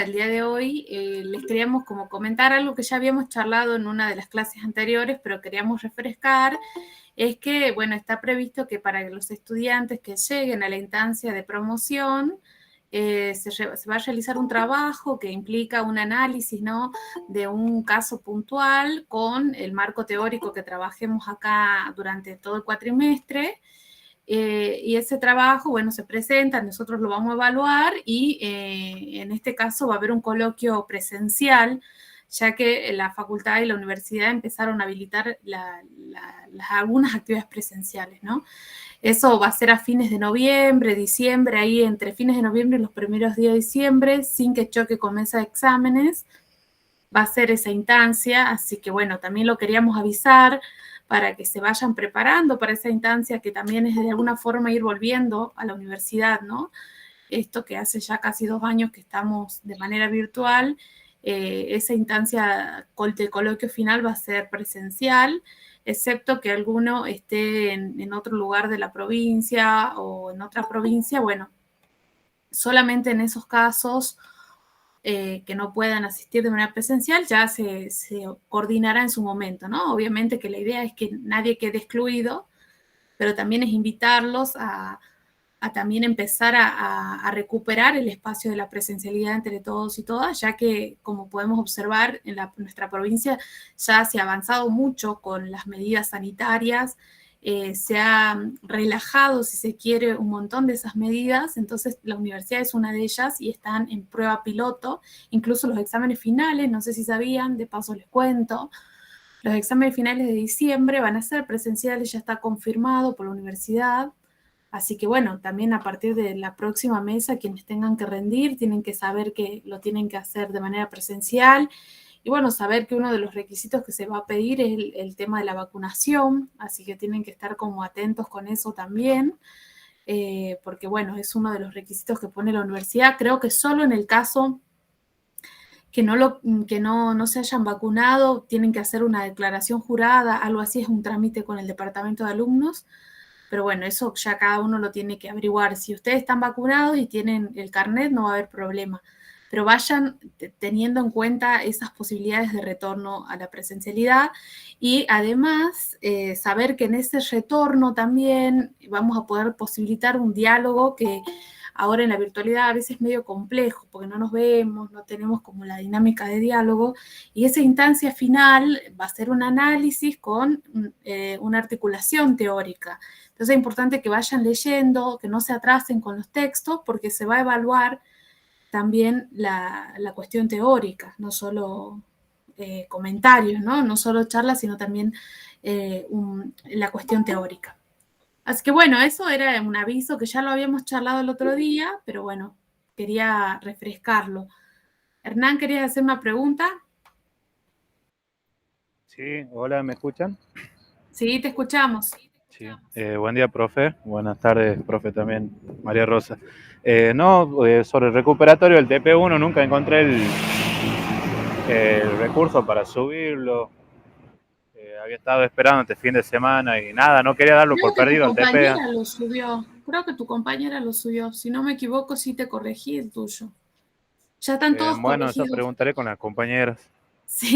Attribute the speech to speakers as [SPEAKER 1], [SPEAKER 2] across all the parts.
[SPEAKER 1] El día de hoy les queríamos como comentar algo que ya habíamos charlado en una de las clases anteriores, pero queríamos refrescar, es que, bueno, está previsto que para los estudiantes que lleguen a la instancia de promoción, se va a realizar un trabajo que implica un análisis, ¿no?, de un caso puntual con el marco teórico que trabajemos acá durante todo el cuatrimestre. Y ese trabajo, bueno, se presenta, nosotros lo vamos a evaluar y en este caso va a haber un coloquio presencial, ya que la facultad y la universidad empezaron a habilitar algunas actividades presenciales, ¿no? Eso va a ser a fines de noviembre, diciembre, ahí entre fines de noviembre y los primeros días de diciembre, sin que choque con mesa de exámenes, va a ser esa instancia, así que bueno, también lo queríamos avisar para que se vayan preparando para esa instancia que también es de alguna forma ir volviendo a la universidad, ¿no? Esto que hace ya casi 2 años que estamos de manera virtual, esa instancia de coloquio final va a ser presencial, excepto que alguno esté en otro lugar de la provincia o en otra provincia, bueno, solamente en esos casos que no puedan asistir de manera presencial, ya se coordinará en su momento, ¿no? Obviamente que la idea es que nadie quede excluido, pero también es invitarlos a también empezar a recuperar el espacio de la presencialidad entre todos y todas, ya que, como podemos observar, en nuestra provincia ya se ha avanzado mucho con las medidas sanitarias, se ha relajado, si se quiere, un montón de esas medidas, entonces la universidad es una de ellas y están en prueba piloto, incluso los exámenes finales, no sé si sabían, de paso les cuento, los exámenes finales de diciembre van a ser presenciales, ya está confirmado por la universidad. Así que bueno, también a partir de la próxima mesa, quienes tengan que rendir tienen que saber que lo tienen que hacer de manera presencial. Y bueno, saber que uno de los requisitos que se va a pedir es el tema de la vacunación, así que tienen que estar como atentos con eso también, porque bueno, es uno de los requisitos que pone la universidad. Creo que solo en el caso que no se hayan vacunado, tienen que hacer una declaración jurada, algo así, es un trámite con el departamento de alumnos. Pero bueno, eso ya cada uno lo tiene que averiguar. Si ustedes están vacunados y tienen el carnet, no va a haber problema. Pero vayan teniendo en cuenta esas posibilidades de retorno a la presencialidad y además saber que en ese retorno también vamos a poder posibilitar un diálogo que ahora en la virtualidad a veces es medio complejo porque no nos vemos, no tenemos como la dinámica de diálogo y esa instancia final va a ser un análisis con una articulación teórica. Entonces es importante que vayan leyendo, que no se atrasen con los textos, porque se va a evaluar también la cuestión teórica, no solo comentarios, ¿no? No solo charlas, sino también la cuestión teórica. Así que bueno, eso era un aviso que ya lo habíamos charlado el otro día, pero bueno, quería refrescarlo. Hernán, ¿querías hacer una pregunta?
[SPEAKER 2] Sí, hola, ¿me escuchan?
[SPEAKER 1] Sí, te escuchamos.
[SPEAKER 2] Sí. Buen día, profe. Buenas tardes, profe, también, María Rosa. Sobre el recuperatorio del TP1 nunca encontré el recurso para subirlo. Había estado esperando este fin de semana y nada, no quería darlo
[SPEAKER 1] Creo
[SPEAKER 2] por
[SPEAKER 1] que tu
[SPEAKER 2] perdido al TP.
[SPEAKER 1] compañera lo subió. Creo que tu compañera lo subió. Si no me equivoco, sí te corregí el tuyo. Ya están todos
[SPEAKER 2] Bueno, eso
[SPEAKER 1] corregidos.
[SPEAKER 2] preguntaré con las compañeras.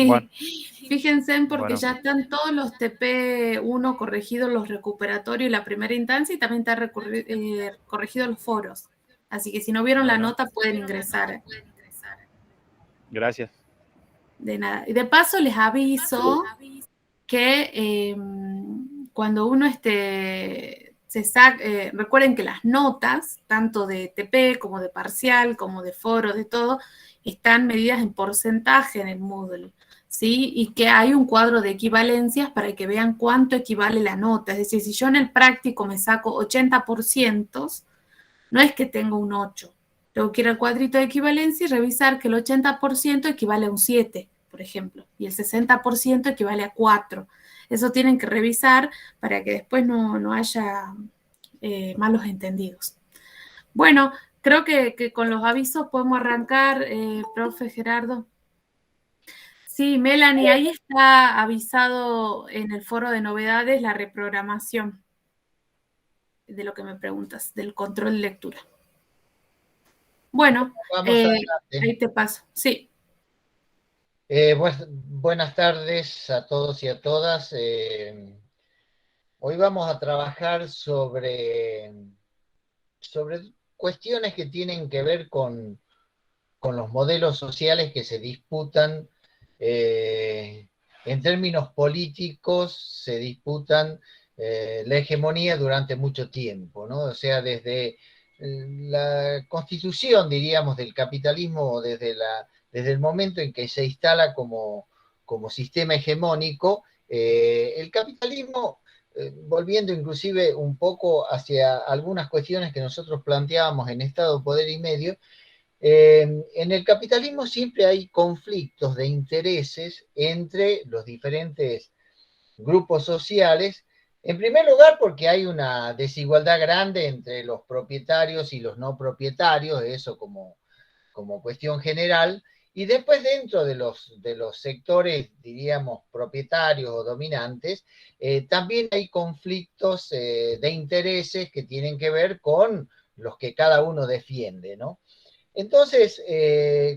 [SPEAKER 2] Bueno,
[SPEAKER 1] Sí, fíjense porque
[SPEAKER 2] bueno,
[SPEAKER 1] ya están todos los TP1 corregidos, los recuperatorios y la primera instancia, y también está corregidos los foros. Así que si no vieron la
[SPEAKER 2] bueno,
[SPEAKER 1] nota, pueden ingresar.
[SPEAKER 2] gracias.
[SPEAKER 1] De nada. Y de paso les aviso que cuando uno recuerden que las notas, tanto de TP como de parcial, como de foro, de todo, están medidas en porcentaje en el Moodle, ¿sí? Y que hay un cuadro de equivalencias para que vean cuánto equivale la nota. Es decir, si yo en el práctico me saco 80%, no es que tengo un 8. Tengo que ir al cuadrito de equivalencia y revisar que el 80% equivale a un 7, por ejemplo, y el 60% equivale a 4. Eso tienen que revisar para que después no haya malos entendidos. Bueno, creo que con los avisos podemos arrancar, profe Gerardo. Sí, Melanie, ahí está avisado en el foro de novedades la reprogramación de lo que me preguntas, del control de lectura. Bueno,
[SPEAKER 3] Vamos adelante.
[SPEAKER 1] ahí te paso. Sí.
[SPEAKER 3] Buenas tardes a todos y a todas. Hoy vamos a trabajar sobre cuestiones que tienen que ver con los modelos sociales que se disputan. En términos políticos, se disputan la hegemonía durante mucho tiempo, ¿no? O sea, desde la constitución, diríamos, del capitalismo, o desde el momento en que se instala como sistema hegemónico, el capitalismo, volviendo inclusive un poco hacia algunas cuestiones que nosotros planteábamos en Estado, Poder y Medio, en el capitalismo siempre hay conflictos de intereses entre los diferentes grupos sociales. En primer lugar, porque hay una desigualdad grande entre los propietarios y los no propietarios, eso como cuestión general. Y después dentro de los sectores, diríamos, propietarios o dominantes, también hay conflictos de intereses que tienen que ver con los que cada uno defiende, ¿no? Entonces,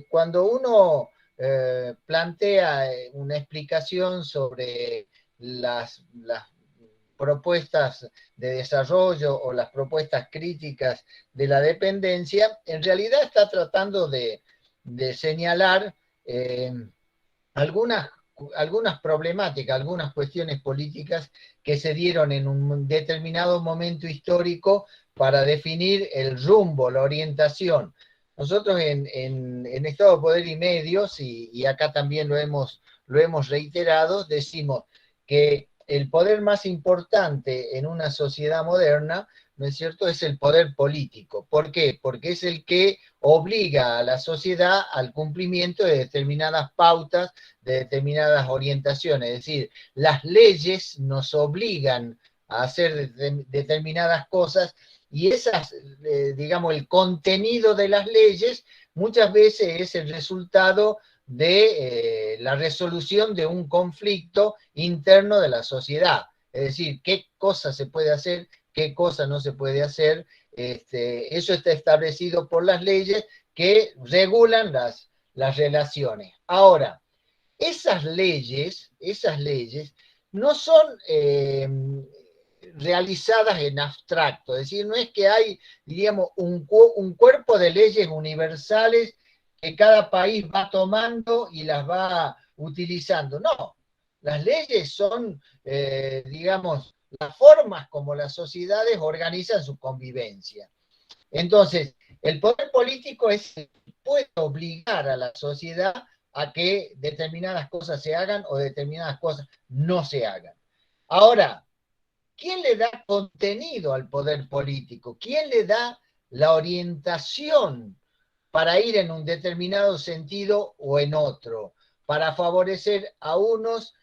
[SPEAKER 3] cuando uno plantea una explicación sobre las propuestas de desarrollo o las propuestas críticas de la dependencia, en realidad está tratando de señalar eh, algunas, algunas problemáticas, algunas cuestiones políticas que se dieron en un determinado momento histórico para definir el rumbo, la orientación. Nosotros en Estado, Poder y Medios, y acá también lo hemos reiterado, decimos que el poder más importante en una sociedad moderna, ¿no es cierto?, es el poder político. ¿Por qué? Porque es el que obliga a la sociedad al cumplimiento de determinadas pautas, de determinadas orientaciones. Es decir, las leyes nos obligan a hacer determinadas cosas y esas, digamos, el contenido de las leyes muchas veces es el resultado de la resolución de un conflicto interno de la sociedad. Es decir, qué cosa se puede hacer, qué cosa no se puede hacer. Eso está establecido por las leyes que regulan las relaciones. Ahora, esas leyes no son realizadas en abstracto, es decir, no es que hay, diríamos, un cuerpo de leyes universales que cada país va tomando y las va utilizando. No, las leyes son, digamos, las formas como las sociedades organizan su convivencia. Entonces, el poder político puede obligar a la sociedad a que determinadas cosas se hagan o determinadas cosas no se hagan. Ahora, ¿quién le da contenido al poder político? ¿Quién le da la orientación para ir en un determinado sentido o en otro? Para favorecer a unos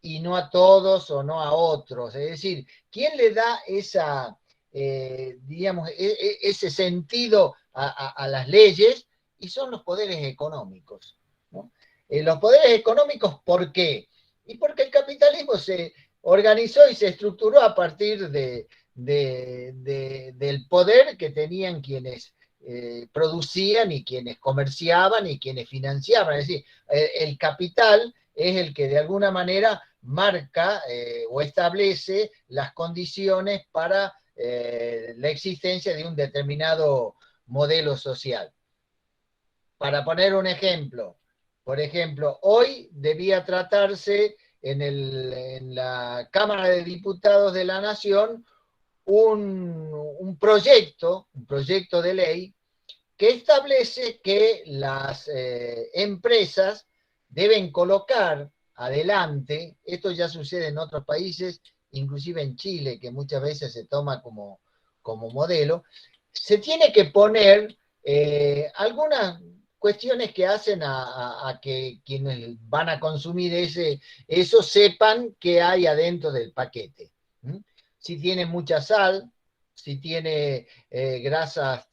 [SPEAKER 3] y no a todos o no a otros. Es decir, ¿quién le da digamos, ese sentido a las leyes? Y son los poderes económicos, ¿no? Los poderes económicos, ¿por qué? Y porque el capitalismo se organizó y se estructuró a partir del poder que tenían quienes producían y quienes comerciaban y quienes financiaban. Es decir, el capital es el que de alguna manera marca o establece las condiciones para la existencia de un determinado modelo social. Para poner un ejemplo, por ejemplo, hoy debía tratarse en la Cámara de Diputados de la Nación un proyecto de ley que establece que las empresas deben colocar adelante, esto ya sucede en otros países, inclusive en Chile, que muchas veces se toma como modelo, se tiene que poner algunas cuestiones que hacen a que quienes van a consumir eso sepan qué hay adentro del paquete. ¿Mm? Si tiene mucha sal, si tiene grasas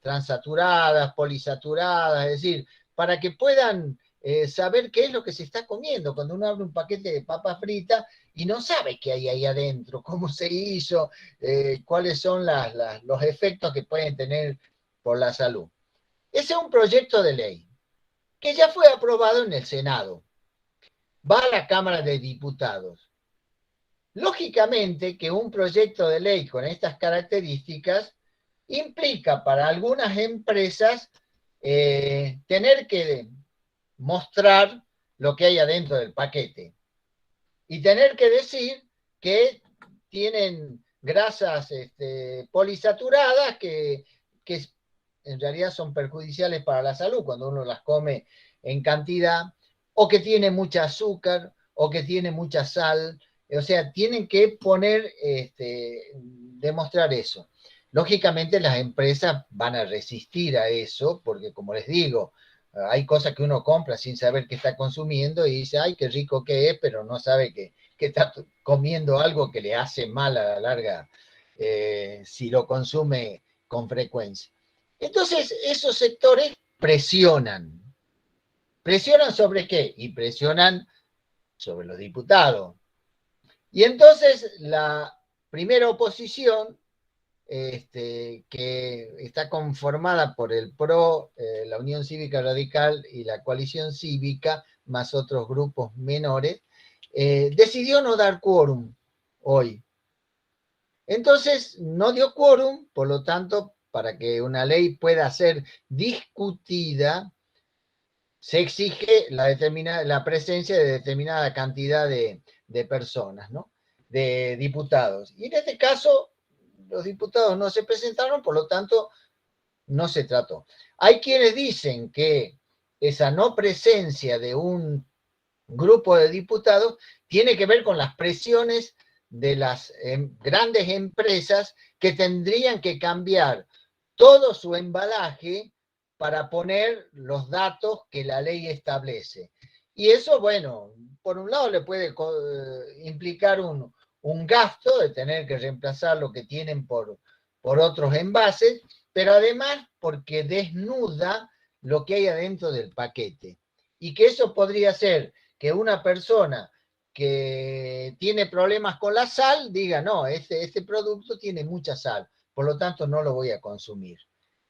[SPEAKER 3] transaturadas, polisaturadas, es decir, para que puedan saber qué es lo que se está comiendo. Cuando uno abre un paquete de papas fritas y no sabe qué hay ahí adentro, cómo se hizo, cuáles son los efectos que pueden tener por la salud. Ese es un proyecto de ley que ya fue aprobado en el Senado. Va a la Cámara de Diputados. Lógicamente que un proyecto de ley con estas características implica para algunas empresas tener que mostrar lo que hay adentro del paquete y tener que decir que tienen grasas polisaturadas que en realidad son perjudiciales para la salud cuando uno las come en cantidad, o que tiene mucha azúcar, o que tiene mucha sal. O sea, tienen que poner, demostrar eso. Lógicamente las empresas van a resistir a eso, porque como les digo, hay cosas que uno compra sin saber qué está consumiendo y dice, ay, qué rico que es, pero no sabe que está comiendo algo que le hace mal a la larga si lo consume con frecuencia. Entonces, esos sectores presionan. ¿Presionan sobre qué? Y presionan sobre los diputados. Y entonces la primera oposición, que está conformada por el PRO, la Unión Cívica Radical y la Coalición Cívica, más otros grupos menores, decidió no dar quórum hoy. Entonces, no dio quórum, por lo tanto, para que una ley pueda ser discutida, se exige la presencia de determinada cantidad de personas, ¿no? De diputados. Y en este caso, los diputados no se presentaron, por lo tanto, no se trató. Hay quienes dicen que esa no presencia de un grupo de diputados tiene que ver con las presiones de las grandes empresas que tendrían que cambiar todo su embalaje para poner los datos que la ley establece. Y eso, bueno, por un lado le puede implicar un gasto de tener que reemplazar lo que tienen por otros envases, pero además porque desnuda lo que hay adentro del paquete. Y que eso podría ser que una persona que tiene problemas con la sal diga, no, este producto tiene mucha sal, por lo tanto no lo voy a consumir.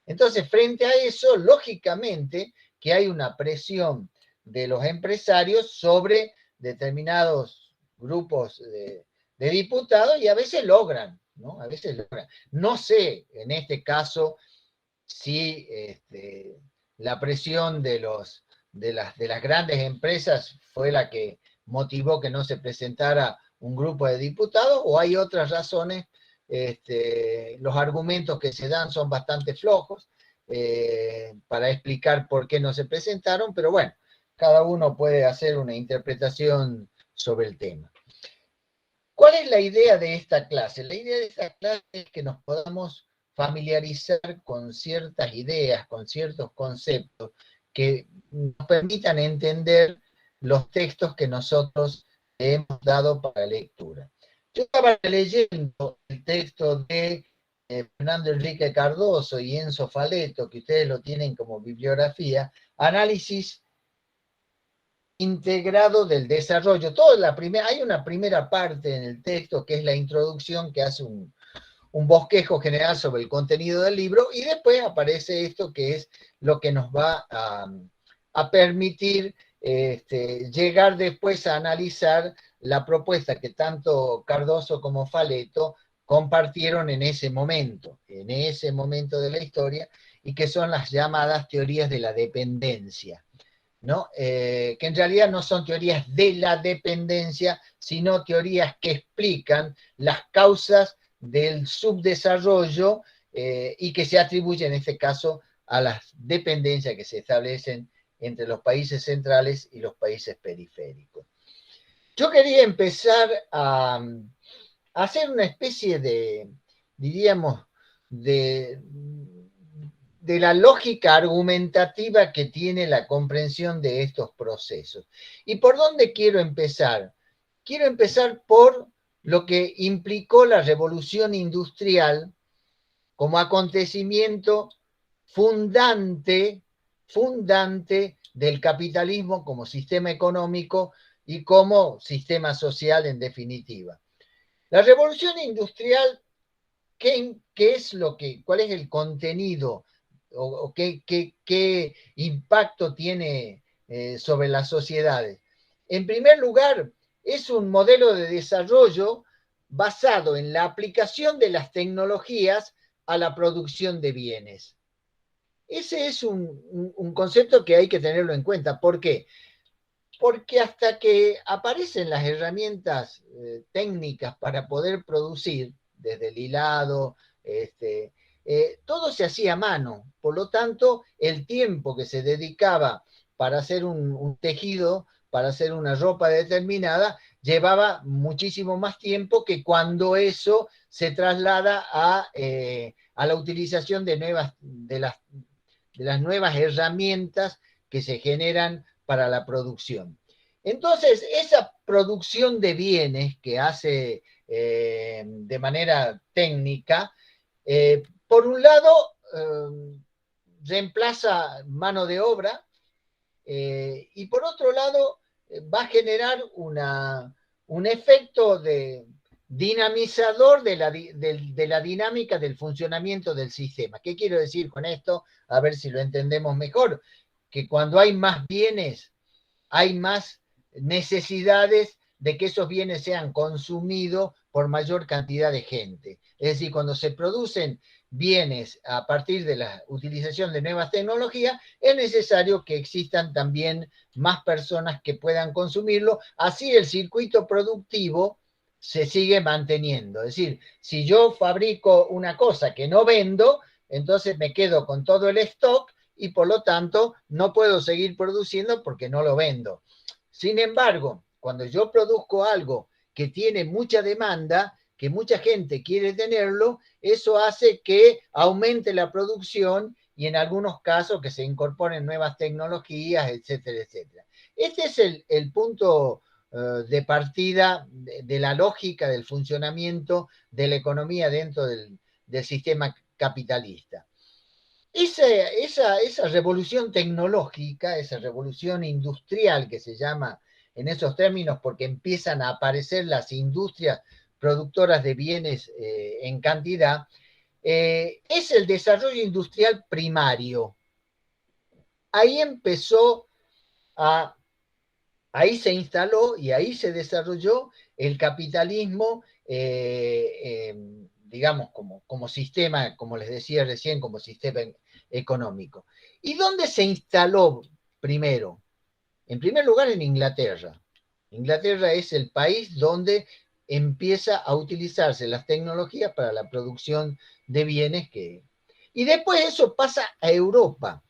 [SPEAKER 3] Entonces, frente a eso, lógicamente que hay una presión de los empresarios sobre determinados grupos de diputados y a veces logran, ¿no? A veces logran. No sé, en este caso, si la presión de las grandes empresas fue la que motivó que no se presentara un grupo de diputados, o hay otras razones. Los argumentos que se dan son bastante flojos para explicar por qué no se presentaron, pero bueno, cada uno puede hacer una interpretación sobre el tema. ¿Cuál es la idea de esta clase? La idea de esta clase es que nos podamos familiarizar con ciertas ideas, con ciertos conceptos que nos permitan entender los textos que nosotros hemos dado para lectura. Yo estaba leyendo el texto de Fernando Enrique Cardoso y Enzo Faleto, que ustedes lo tienen como bibliografía, Análisis integrado del desarrollo. Hay una primera parte en el texto que es la introducción, que hace un bosquejo general sobre el contenido del libro, y después aparece esto que es lo que nos va a permitir llegar después a analizar la propuesta que tanto Cardoso como Faleto compartieron en ese momento de la historia, y que son las llamadas teorías de la dependencia, ¿no? Que en realidad no son teorías de la dependencia, sino teorías que explican las causas del subdesarrollo y que se atribuyen en este caso a las dependencias que se establecen entre los países centrales y los países periféricos. Yo quería empezar a hacer una especie de, diríamos, de la lógica argumentativa que tiene la comprensión de estos procesos. ¿Y por dónde quiero empezar? Quiero empezar por lo que implicó la revolución industrial como acontecimiento fundante del capitalismo como sistema económico y como sistema social en definitiva. La revolución industrial, ¿cuál es el contenido o qué impacto tiene sobre las sociedades. En primer lugar, es un modelo de desarrollo basado en la aplicación de las tecnologías a la producción de bienes. Ese es un concepto que hay que tenerlo en cuenta. ¿Por qué? Porque hasta que aparecen las herramientas técnicas para poder producir, desde el hilado, todo se hacía a mano. Por lo tanto, el tiempo que se dedicaba para hacer un tejido, para hacer una ropa determinada, llevaba muchísimo más tiempo que cuando eso se traslada a la utilización de las nuevas herramientas que se generan para la producción. Entonces, esa producción de bienes que hace de manera técnica, por un lado, reemplaza mano de obra y por otro lado, va a generar un efecto de dinamizador de la dinámica del funcionamiento del sistema. ¿Qué quiero decir con esto? A ver si lo entendemos mejor. Que cuando hay más bienes, hay más necesidades de que esos bienes sean consumidos por mayor cantidad de gente. Es decir, cuando se producen bienes a partir de la utilización de nuevas tecnologías, es necesario que existan también más personas que puedan consumirlo. Así el circuito productivo se sigue manteniendo. Es decir, si yo fabrico una cosa que no vendo, entonces me quedo con todo el stock y por lo tanto no puedo seguir produciendo porque no lo vendo. Sin embargo, cuando yo produzco algo que tiene mucha demanda, que mucha gente quiere tenerlo, eso hace que aumente la producción y en algunos casos que se incorporen nuevas tecnologías, etcétera, etcétera. Este es el punto de partida de la lógica del funcionamiento de la economía dentro del sistema capitalista. Esa revolución tecnológica, esa revolución industrial que se llama en esos términos porque empiezan a aparecer las industrias productoras de bienes en cantidad, es el desarrollo industrial primario. Ahí empezó ahí se instaló y ahí se desarrolló el capitalismo, digamos, como sistema, como les decía recién, como sistema económico. ¿Y dónde se instaló primero? En primer lugar, en Inglaterra. Inglaterra es el país donde empieza a utilizarse las tecnologías para la producción de bienes y después eso pasa a Europa.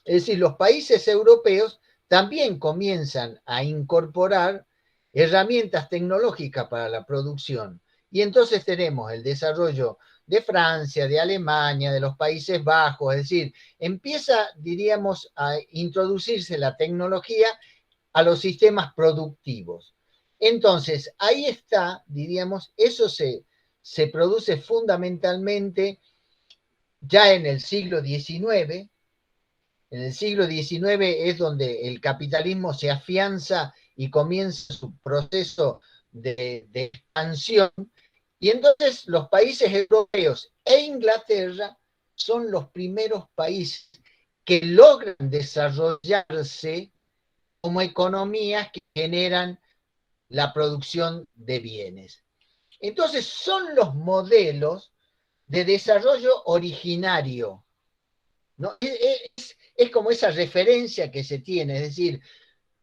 [SPEAKER 3] Es decir, los países europeos también comienzan a incorporar herramientas tecnológicas para la producción. Y entonces tenemos el desarrollo de Francia, de Alemania, de los Países Bajos, es decir, empieza, diríamos, a introducirse la tecnología a los sistemas productivos. Entonces, ahí está, diríamos, eso se produce fundamentalmente ya en el siglo XIX. En el siglo XIX es donde el capitalismo se afianza y comienza su proceso de expansión. Y entonces los países europeos e Inglaterra son los primeros países que logran desarrollarse como economías que generan la producción de bienes. Entonces son los modelos de desarrollo originario, ¿no? Es como esa referencia que se tiene, es decir,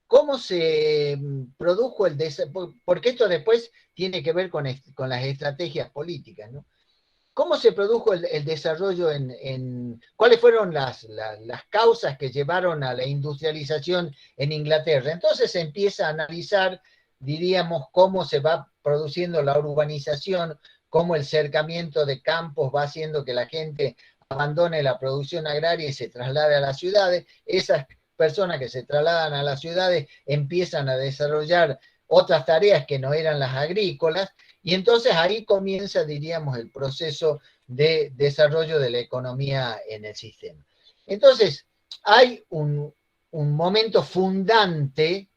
[SPEAKER 3] cómo se produjo el desarrollo, porque esto después tiene que ver con las estrategias políticas, ¿no? ¿Cómo se produjo el desarrollo cuáles fueron las causas que llevaron a la industrialización en Inglaterra? Entonces se empieza a analizar, diríamos, cómo se va produciendo la urbanización, cómo el cercamiento de campos va haciendo que la gente abandone la producción agraria y se traslade a las ciudades. Esas personas que se trasladan a las ciudades empiezan a desarrollar otras tareas que no eran las agrícolas, y entonces ahí comienza, diríamos, el proceso de desarrollo de la economía en el sistema. Entonces, hay un momento fundante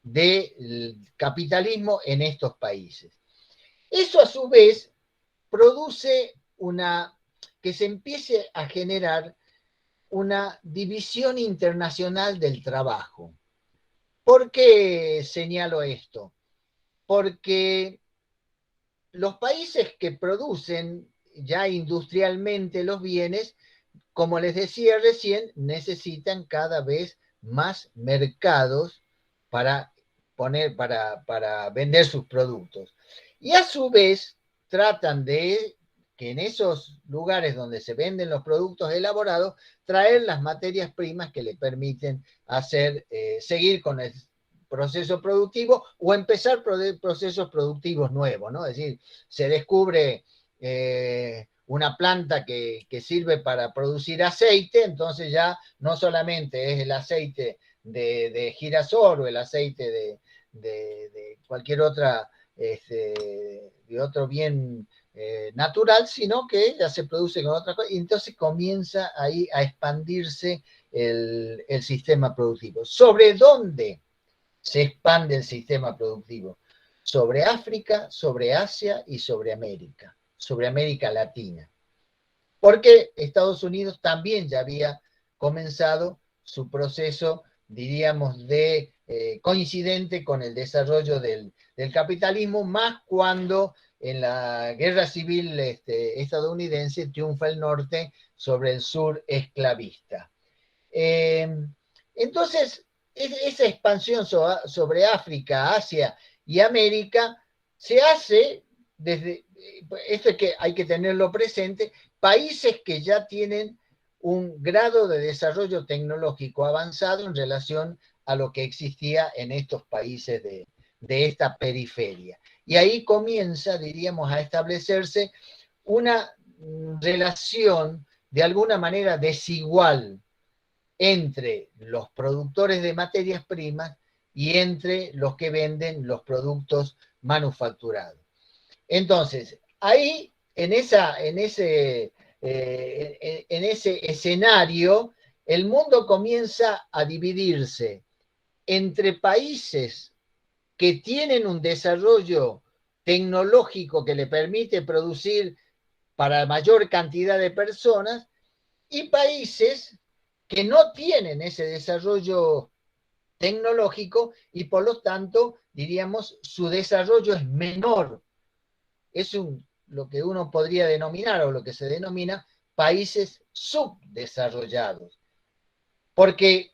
[SPEAKER 3] del capitalismo en estos países. Eso a su vez produce que se empiece a generar una división internacional del trabajo. ¿Por qué señalo esto? Porque los países que producen ya industrialmente los bienes, como les decía recién, necesitan cada vez más mercados para vender sus productos. Y a su vez tratan de que en esos lugares donde se venden los productos elaborados, traer las materias primas que le permiten seguir con el proceso productivo o empezar procesos productivos nuevos, ¿no? Es decir, se descubre una planta que sirve para producir aceite, entonces ya no solamente es el aceite de girasol o el aceite de cualquier otra, de otro bien natural, sino que ya se produce con otra cosa, y entonces comienza ahí a expandirse el sistema productivo. ¿Sobre dónde se expande el sistema productivo? Sobre África, sobre Asia y sobre América Latina. Porque Estados Unidos también ya había comenzado su proceso, diríamos, coincidente con el desarrollo del capitalismo, más cuando en la guerra civil estadounidense triunfa el norte sobre el sur esclavista. Entonces, esa expansión sobre África, Asia y América se hace desde, esto es que hay que tenerlo presente, países que ya tienen un grado de desarrollo tecnológico avanzado en relación a lo que existía en estos países de esta periferia. Y ahí comienza, diríamos, a establecerse una relación de alguna manera desigual entre los productores de materias primas y entre los que venden los productos manufacturados. Entonces, ahí, en ese escenario, el mundo comienza a dividirse entre países que tienen un desarrollo tecnológico que le permite producir para mayor cantidad de personas y países que no tienen ese desarrollo tecnológico y por lo tanto, diríamos, su desarrollo es menor. Es lo que uno podría denominar o lo que se denomina países subdesarrollados. Porque,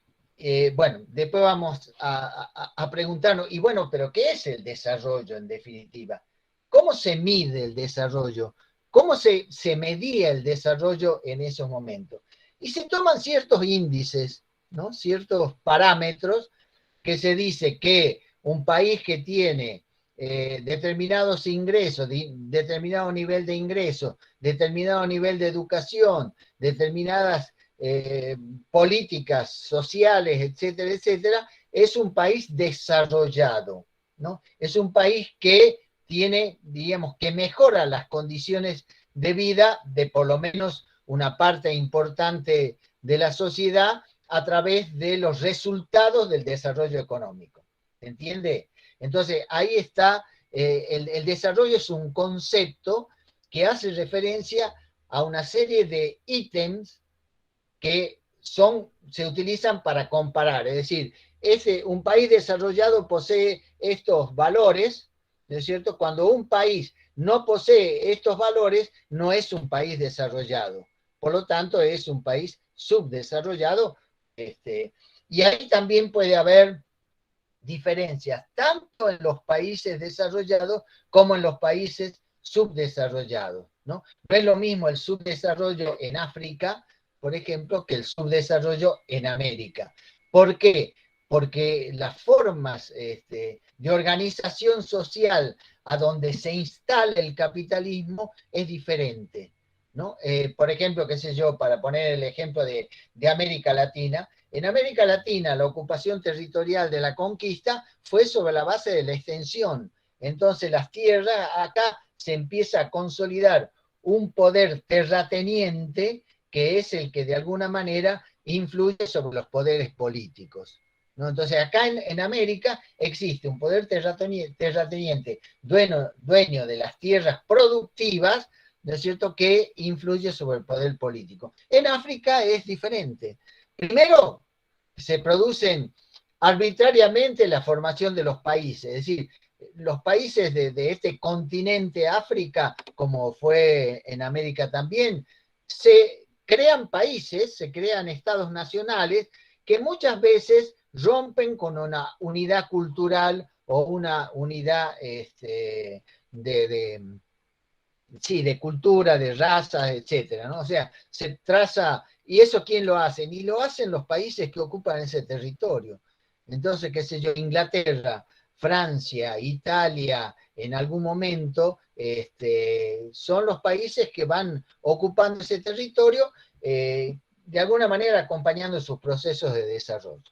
[SPEAKER 3] bueno, después vamos a preguntarnos, y bueno, pero ¿qué es el desarrollo en definitiva? ¿Cómo se mide el desarrollo? ¿Cómo se medía el desarrollo en esos momentos? Y se toman ciertos índices, ¿no? Ciertos parámetros que se dice que un país que tiene determinados ingresos, determinado nivel de ingresos, determinado nivel de educación, determinadas políticas sociales, etcétera, etcétera, es un país desarrollado, ¿no? Es un país que tiene, digamos, que mejora las condiciones de vida de por lo menos una parte importante de la sociedad a través de los resultados del desarrollo económico. ¿Se entiende? Entonces, ahí está, el desarrollo es un concepto que hace referencia a una serie de ítems que se utilizan para comparar. Es decir, un país desarrollado posee estos valores, ¿no es cierto? Cuando un país no posee estos valores, no es un país desarrollado. Por lo tanto, es un país subdesarrollado. Y ahí también puede haber diferencias, tanto en los países desarrollados como en los países subdesarrollados, ¿no? No es lo mismo el subdesarrollo en África, por ejemplo, que el subdesarrollo en América. ¿Por qué? Porque las formas de organización social a donde se instala el capitalismo es diferente, ¿no? Por ejemplo, qué sé yo, para poner el ejemplo de América Latina, en América Latina la ocupación territorial de la conquista fue sobre la base de la extensión. Entonces las tierras, acá se empieza a consolidar un poder terrateniente que es el que de alguna manera influye sobre los poderes políticos, ¿no? Entonces acá en América existe un poder terrateniente dueño de las tierras productivas, ¿no es cierto?, que influye sobre el poder político. En África es diferente. Primero, se producen arbitrariamente la formación de los países, es decir, los países de este continente África, como fue en América también, se crean países, se crean estados nacionales que muchas veces rompen con una unidad cultural o una unidad de cultura, de raza, etcétera, ¿no? O sea, se traza, ¿y eso quién lo hace? Y lo hacen los países que ocupan ese territorio. Entonces, qué sé yo, Inglaterra, Francia, Italia, en algún momento, son los países que van ocupando ese territorio, de alguna manera acompañando sus procesos de desarrollo.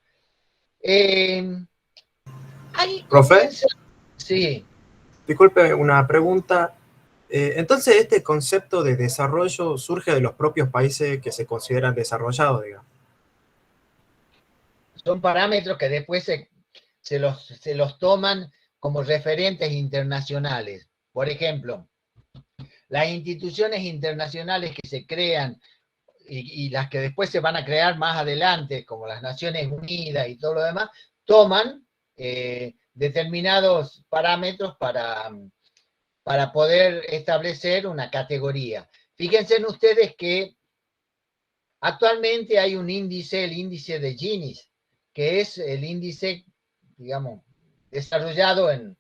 [SPEAKER 3] Ahí
[SPEAKER 4] Profe,
[SPEAKER 3] comienza, sí.
[SPEAKER 4] disculpe una pregunta. Entonces, este concepto de desarrollo surge de los propios países que se consideran desarrollados, digamos.
[SPEAKER 3] Son parámetros que después se los toman como referentes internacionales. Por ejemplo, las instituciones internacionales que se crean y las que después se van a crear más adelante, como las Naciones Unidas y todo lo demás, toman determinados parámetros para poder establecer una categoría. Fíjense en ustedes que actualmente hay un índice, el índice de Gini, que es el índice, digamos, desarrollado en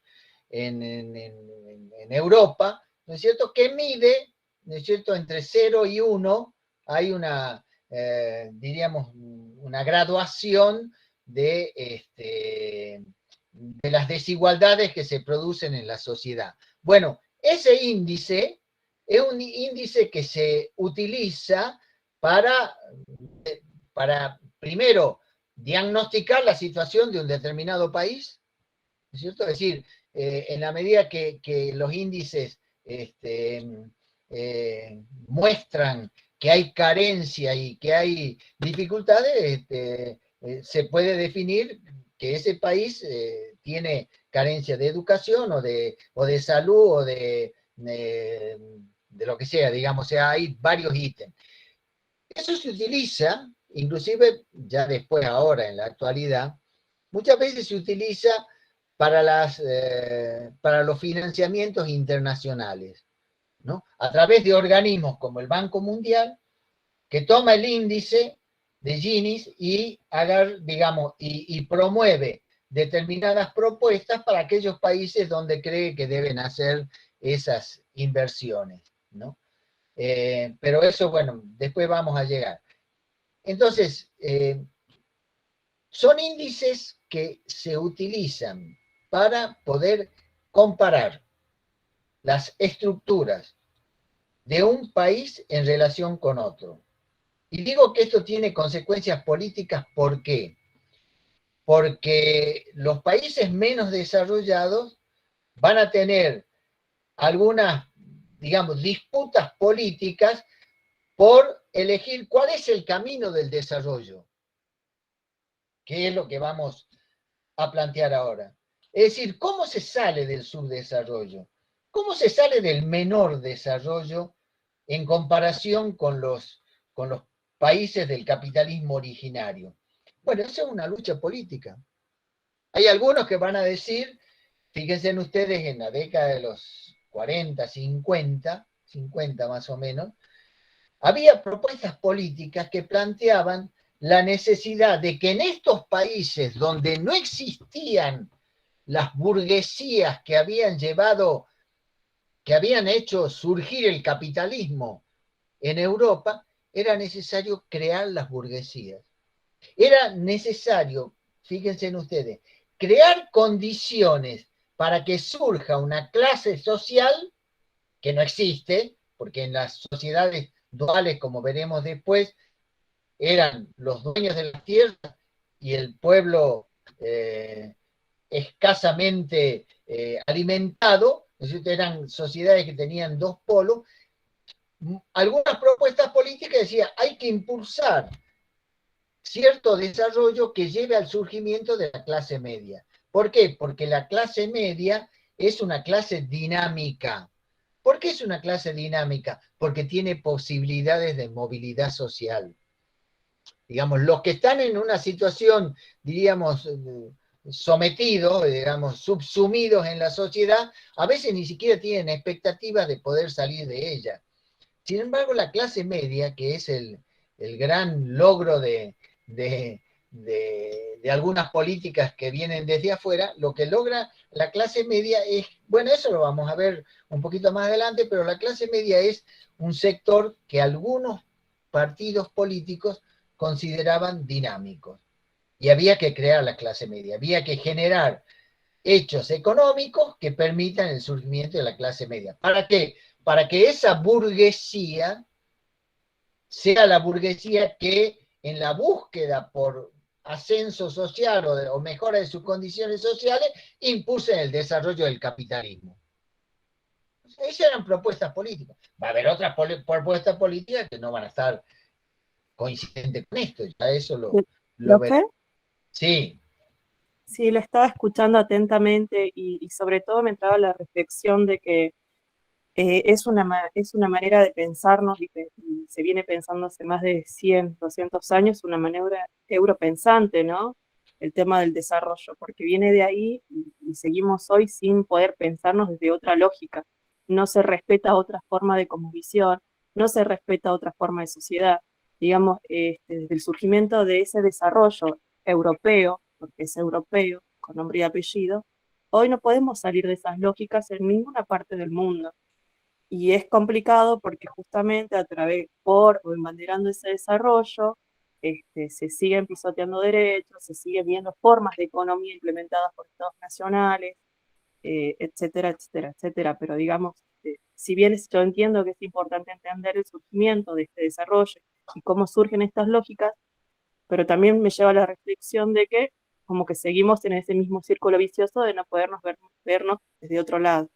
[SPEAKER 3] Europa, ¿no es cierto?, que mide, ¿no es cierto?, entre 0 y 1 hay una, diríamos, una graduación de las desigualdades que se producen en la sociedad. Bueno, ese índice es un índice que se utiliza para primero, diagnosticar la situación de un determinado país, ¿no es cierto? Es decir, en la medida que los índices muestran que hay carencia y que hay dificultades, se puede definir que ese país tiene carencia de educación o de salud o de lo que sea, digamos, o sea, hay varios ítems. Eso se utiliza, inclusive ya después ahora en la actualidad, muchas veces se utiliza para los financiamientos internacionales, ¿no? A través de organismos como el Banco Mundial, que toma el índice de Gini y promueve determinadas propuestas para aquellos países donde cree que deben hacer esas inversiones, ¿no? Pero eso, bueno, después vamos a llegar. Entonces, son índices que se utilizan para poder comparar las estructuras de un país en relación con otro. Y digo que esto tiene consecuencias políticas, ¿por qué? Porque los países menos desarrollados van a tener algunas, digamos, disputas políticas por elegir cuál es el camino del desarrollo, que es lo que vamos a plantear ahora. Es decir, ¿cómo se sale del subdesarrollo? ¿Cómo se sale del menor desarrollo en comparación con los países del capitalismo originario? Bueno, esa es una lucha política. Hay algunos que van a decir, fíjense en ustedes, en la década de los 40, 50 más o menos, había propuestas políticas que planteaban la necesidad de que en estos países donde no existían las burguesías que habían hecho surgir el capitalismo en Europa, era necesario crear las burguesías. Era necesario, fíjense en ustedes, crear condiciones para que surja una clase social que no existe, porque en las sociedades duales, como veremos después, eran los dueños de la tierra y el pueblo escasamente alimentado, es decir, eran sociedades que tenían dos polos. Algunas propuestas políticas decían, hay que impulsar cierto desarrollo que lleve al surgimiento de la clase media. ¿Por qué? Porque la clase media es una clase dinámica. ¿Por qué es una clase dinámica? Porque tiene posibilidades de movilidad social. Digamos, los que están en una situación, diríamos, sometidos, digamos, subsumidos en la sociedad, a veces ni siquiera tienen expectativas de poder salir de ella. Sin embargo, la clase media, que es el gran logro de algunas políticas que vienen desde afuera, lo que logra la clase media es, bueno, eso lo vamos a ver un poquito más adelante, pero la clase media es un sector que algunos partidos políticos consideraban dinámicos. Y había que crear la clase media, había que generar hechos económicos que permitan el surgimiento de la clase media. ¿Para qué? Para que esa burguesía sea la burguesía que en la búsqueda por ascenso social o mejora de sus condiciones sociales impulse el desarrollo del capitalismo. Esas eran propuestas políticas. Va a haber otras propuestas políticas que no van a estar coincidentes con esto, ya eso lo veré.
[SPEAKER 5] ¿Profe?
[SPEAKER 3] Sí.
[SPEAKER 5] Sí, lo estaba escuchando atentamente y sobre todo me entraba la reflexión de que es una manera de pensarnos y se viene pensando hace más de 100, 200 años, una manera europensante, ¿no? El tema del desarrollo, porque viene de ahí y seguimos hoy sin poder pensarnos desde otra lógica. No se respeta otra forma de cosmovisión, no se respeta otra forma de sociedad. Digamos, desde el surgimiento de ese desarrollo europeo, porque es europeo, con nombre y apellido, hoy no podemos salir de esas lógicas en ninguna parte del mundo. Y es complicado porque justamente por o embanderando ese desarrollo, se siguen pisoteando derechos, se siguen viendo formas de economía implementadas por estados nacionales, etcétera, etcétera, etcétera. Pero digamos, si bien yo entiendo que es importante entender el surgimiento de este desarrollo y cómo surgen estas lógicas, pero también me lleva a la reflexión de que como que seguimos en ese mismo círculo vicioso de no podernos vernos desde otro lado.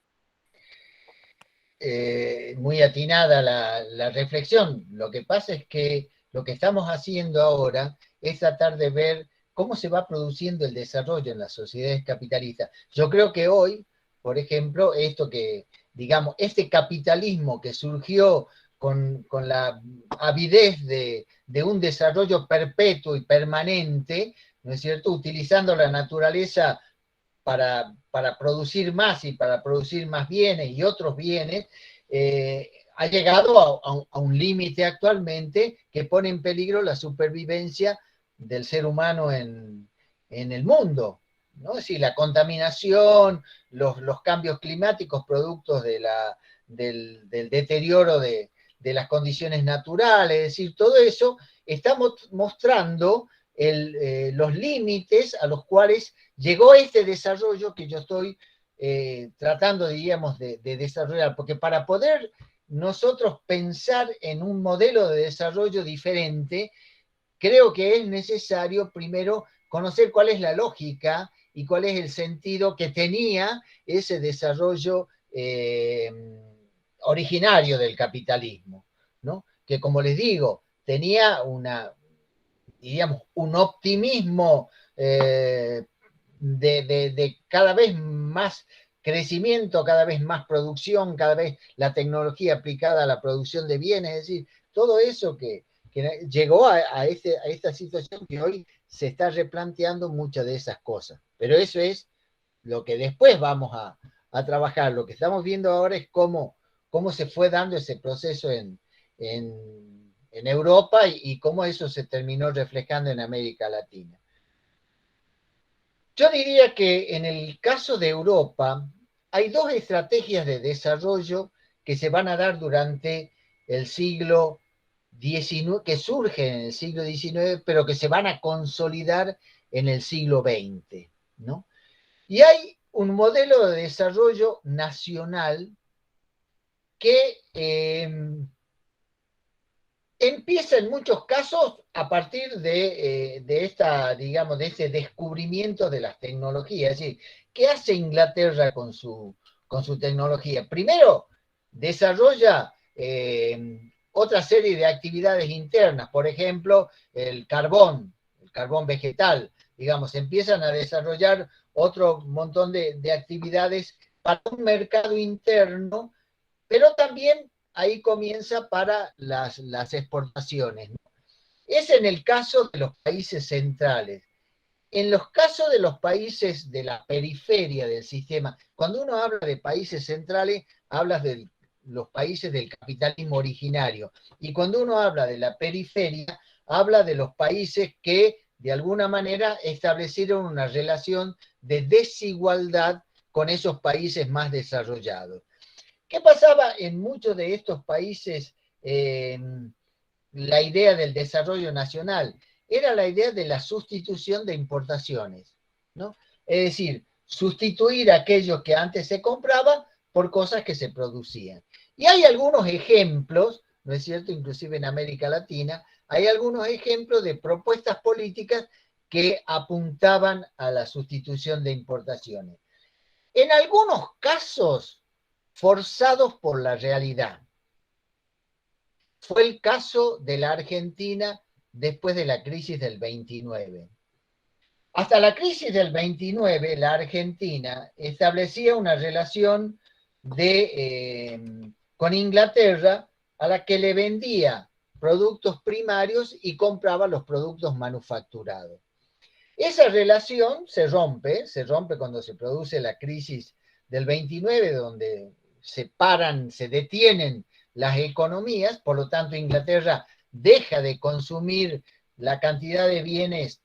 [SPEAKER 3] Muy atinada la reflexión. Lo que pasa es que lo que estamos haciendo ahora es tratar de ver cómo se va produciendo el desarrollo en las sociedades capitalistas. Yo creo que hoy, por ejemplo, digamos, este capitalismo que surgió con la avidez de un desarrollo perpetuo y permanente, ¿no es cierto?, utilizando la naturaleza para producir más y para producir más bienes y otros bienes, ha llegado a un límite actualmente que pone en peligro la supervivencia del ser humano en el mundo, ¿no? Es decir, la contaminación, los cambios climáticos productos del deterioro de las condiciones naturales, es decir, todo eso está mostrando los límites a los cuales llegó este desarrollo que yo estoy tratando, diríamos, de desarrollar, porque para poder nosotros pensar en un modelo de desarrollo diferente, creo que es necesario primero conocer cuál es la lógica y cuál es el sentido que tenía ese desarrollo originario del capitalismo, ¿no? Que como les digo, tenía diríamos, un optimismo de cada vez más crecimiento, cada vez más producción, cada vez la tecnología aplicada a la producción de bienes, es decir, todo eso que llegó a esta situación que hoy se está replanteando muchas de esas cosas. Pero eso es lo que después vamos a trabajar. Lo que estamos viendo ahora es cómo se fue dando ese proceso en Europa y cómo eso se terminó reflejando en América Latina. Yo diría que en el caso de Europa hay dos estrategias de desarrollo que se van a dar durante el siglo XIX, que surgen en el siglo XIX, pero que se van a consolidar en el siglo XX, ¿no? Y hay un modelo de desarrollo nacional que empieza en muchos casos a partir de digamos, de ese descubrimiento de las tecnologías. Es decir, ¿qué hace Inglaterra con su tecnología? Primero, desarrolla otra serie de actividades internas, por ejemplo, el carbón vegetal, digamos, empiezan a desarrollar otro montón de actividades para un mercado interno pero también ahí comienza para las exportaciones, ¿no? Es en el caso de los países centrales. En los casos de los países de la periferia del sistema, cuando uno habla de países centrales, hablas de los países del capitalismo originario. Y cuando uno habla de la periferia, habla de los países que de alguna manera establecieron una relación de desigualdad con esos países más desarrollados. ¿Qué pasaba en muchos de estos países? La idea del desarrollo nacional era la idea de la sustitución de importaciones, ¿no? Es decir, sustituir aquello que antes se compraba por cosas que se producían. Y hay algunos ejemplos, ¿no es cierto? Inclusive en América Latina, hay algunos ejemplos de propuestas políticas que apuntaban a la sustitución de importaciones. En algunos casos, forzados por la realidad. Fue el caso de la Argentina después de la crisis del 29. Hasta la crisis del 29, la Argentina establecía una relación con Inglaterra a la que le vendía productos primarios y compraba los productos manufacturados. Esa relación se rompe cuando se produce la crisis del 29, donde se detienen las economías, por lo tanto Inglaterra deja de consumir la cantidad de bienes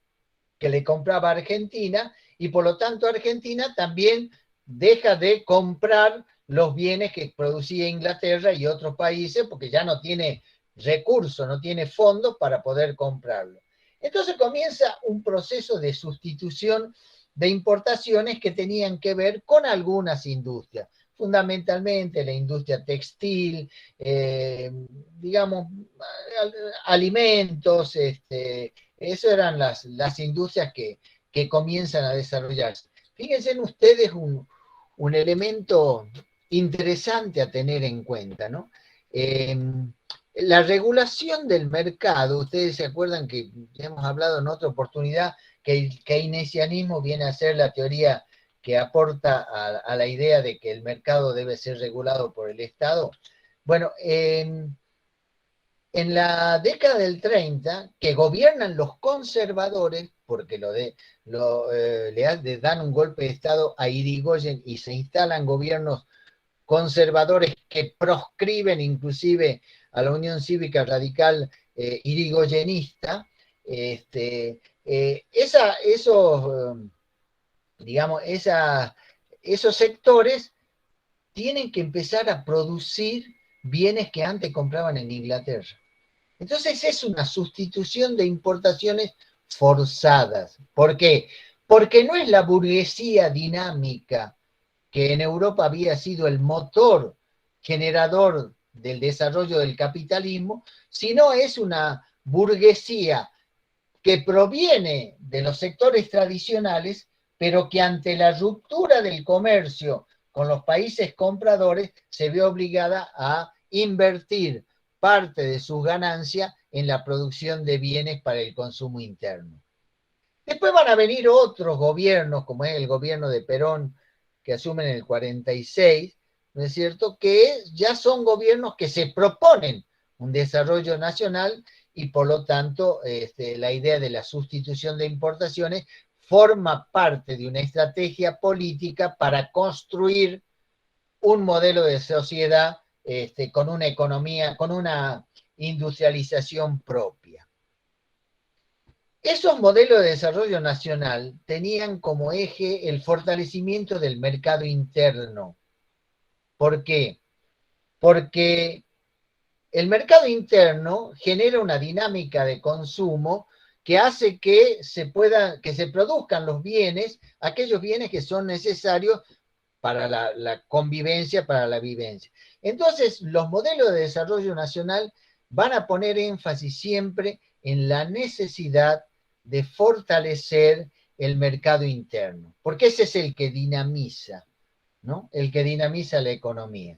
[SPEAKER 3] que le compraba Argentina y por lo tanto Argentina también deja de comprar los bienes que producía Inglaterra y otros países porque ya no tiene recursos, no tiene fondos para poder comprarlo. Entonces comienza un proceso de sustitución de importaciones que tenían que ver con algunas industrias, fundamentalmente la industria textil, digamos, alimentos, eso eran las industrias que comienzan a desarrollarse. Fíjense ustedes un elemento interesante a tener en cuenta, ¿no? La regulación del mercado, ustedes se acuerdan que hemos hablado en otra oportunidad que el keynesianismo viene a ser la teoría que aporta a la idea de que el mercado debe ser regulado por el Estado. Bueno, en la década del 30, que gobiernan los conservadores, porque le dan un golpe de Estado a Irigoyen y se instalan gobiernos conservadores que proscriben inclusive a la Unión Cívica Radical irigoyenista, esos sectores tienen que empezar a producir bienes que antes compraban en Inglaterra. Entonces es una sustitución de importaciones forzadas. ¿Por qué? Porque no es la burguesía dinámica que en Europa había sido el motor generador del desarrollo del capitalismo, sino es una burguesía que proviene de los sectores tradicionales, pero que ante la ruptura del comercio con los países compradores se ve obligada a invertir parte de sus ganancias en la producción de bienes para el consumo interno. Después van a venir otros gobiernos, como es el gobierno de Perón, que asumen en el 46, ¿no es cierto?, que ya son gobiernos que se proponen un desarrollo nacional y por lo tanto la idea de la sustitución de importaciones forma parte de una estrategia política para construir un modelo de sociedad con una economía, con una industrialización propia. Esos modelos de desarrollo nacional tenían como eje el fortalecimiento del mercado interno. ¿Por qué? Porque el mercado interno genera una dinámica de consumo que hace que se produzcan los bienes, aquellos bienes que son necesarios para la convivencia, para la vivencia. Entonces, los modelos de desarrollo nacional van a poner énfasis siempre en la necesidad de fortalecer el mercado interno, porque ese es el que dinamiza, ¿no? El que dinamiza la economía.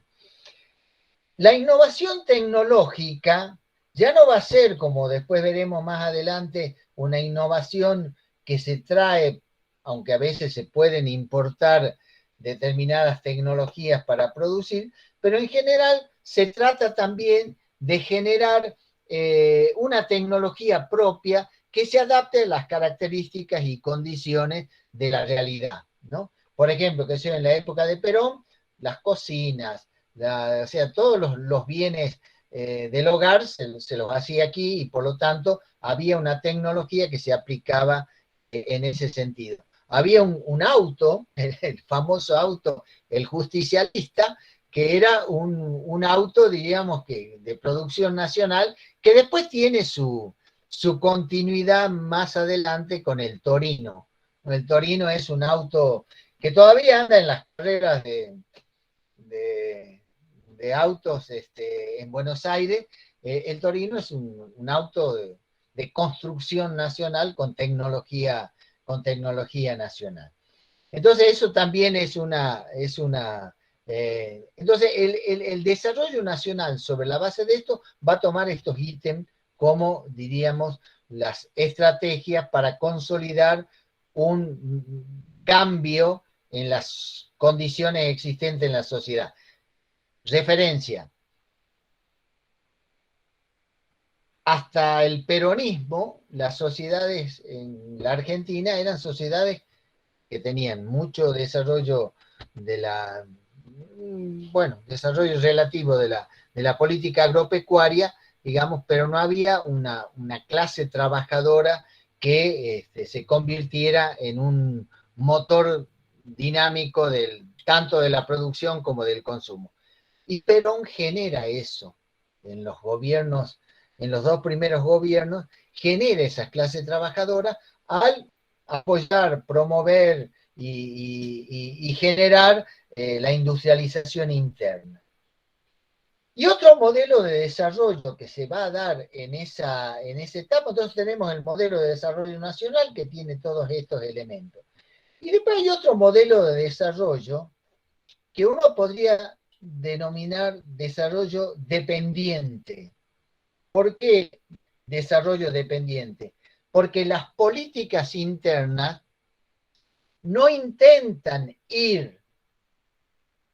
[SPEAKER 3] La innovación tecnológica ya no va a ser, como después veremos más adelante, una innovación que se trae, aunque a veces se pueden importar determinadas tecnologías para producir, pero en general se trata también de generar una tecnología propia que se adapte a las características y condiciones de la realidad, ¿no? Por ejemplo, que sea en la época de Perón, las cocinas, o sea, todos los bienes del hogar se los hacía aquí y por lo tanto había una tecnología que se aplicaba en ese sentido. Había un auto, el famoso auto, el justicialista, que era un auto, diríamos, que de producción nacional, que después tiene su continuidad más adelante con el Torino. El Torino es un auto que todavía anda en las carreras de autos en Buenos Aires. El Torino es un auto de construcción nacional con tecnología nacional. Entonces eso también es entonces el desarrollo nacional sobre la base de esto va a tomar estos ítems como, diríamos, las estrategias para consolidar un cambio en las condiciones existentes en la sociedad. Referencia. Hasta el peronismo, las sociedades en la Argentina eran sociedades que tenían mucho desarrollo desarrollo relativo de la política agropecuaria, digamos, pero no había una clase trabajadora que se convirtiera en un motor dinámico tanto de la producción como del consumo. Y Perón genera eso en los gobiernos, en los dos primeros gobiernos, genera esa clase trabajadora al apoyar, promover y generar la industrialización interna. Y otro modelo de desarrollo que se va a dar en esa etapa, entonces tenemos el modelo de desarrollo nacional que tiene todos estos elementos. Y después hay otro modelo de desarrollo que uno podría denominar desarrollo dependiente. ¿Por qué desarrollo dependiente? Porque las políticas internas no intentan ir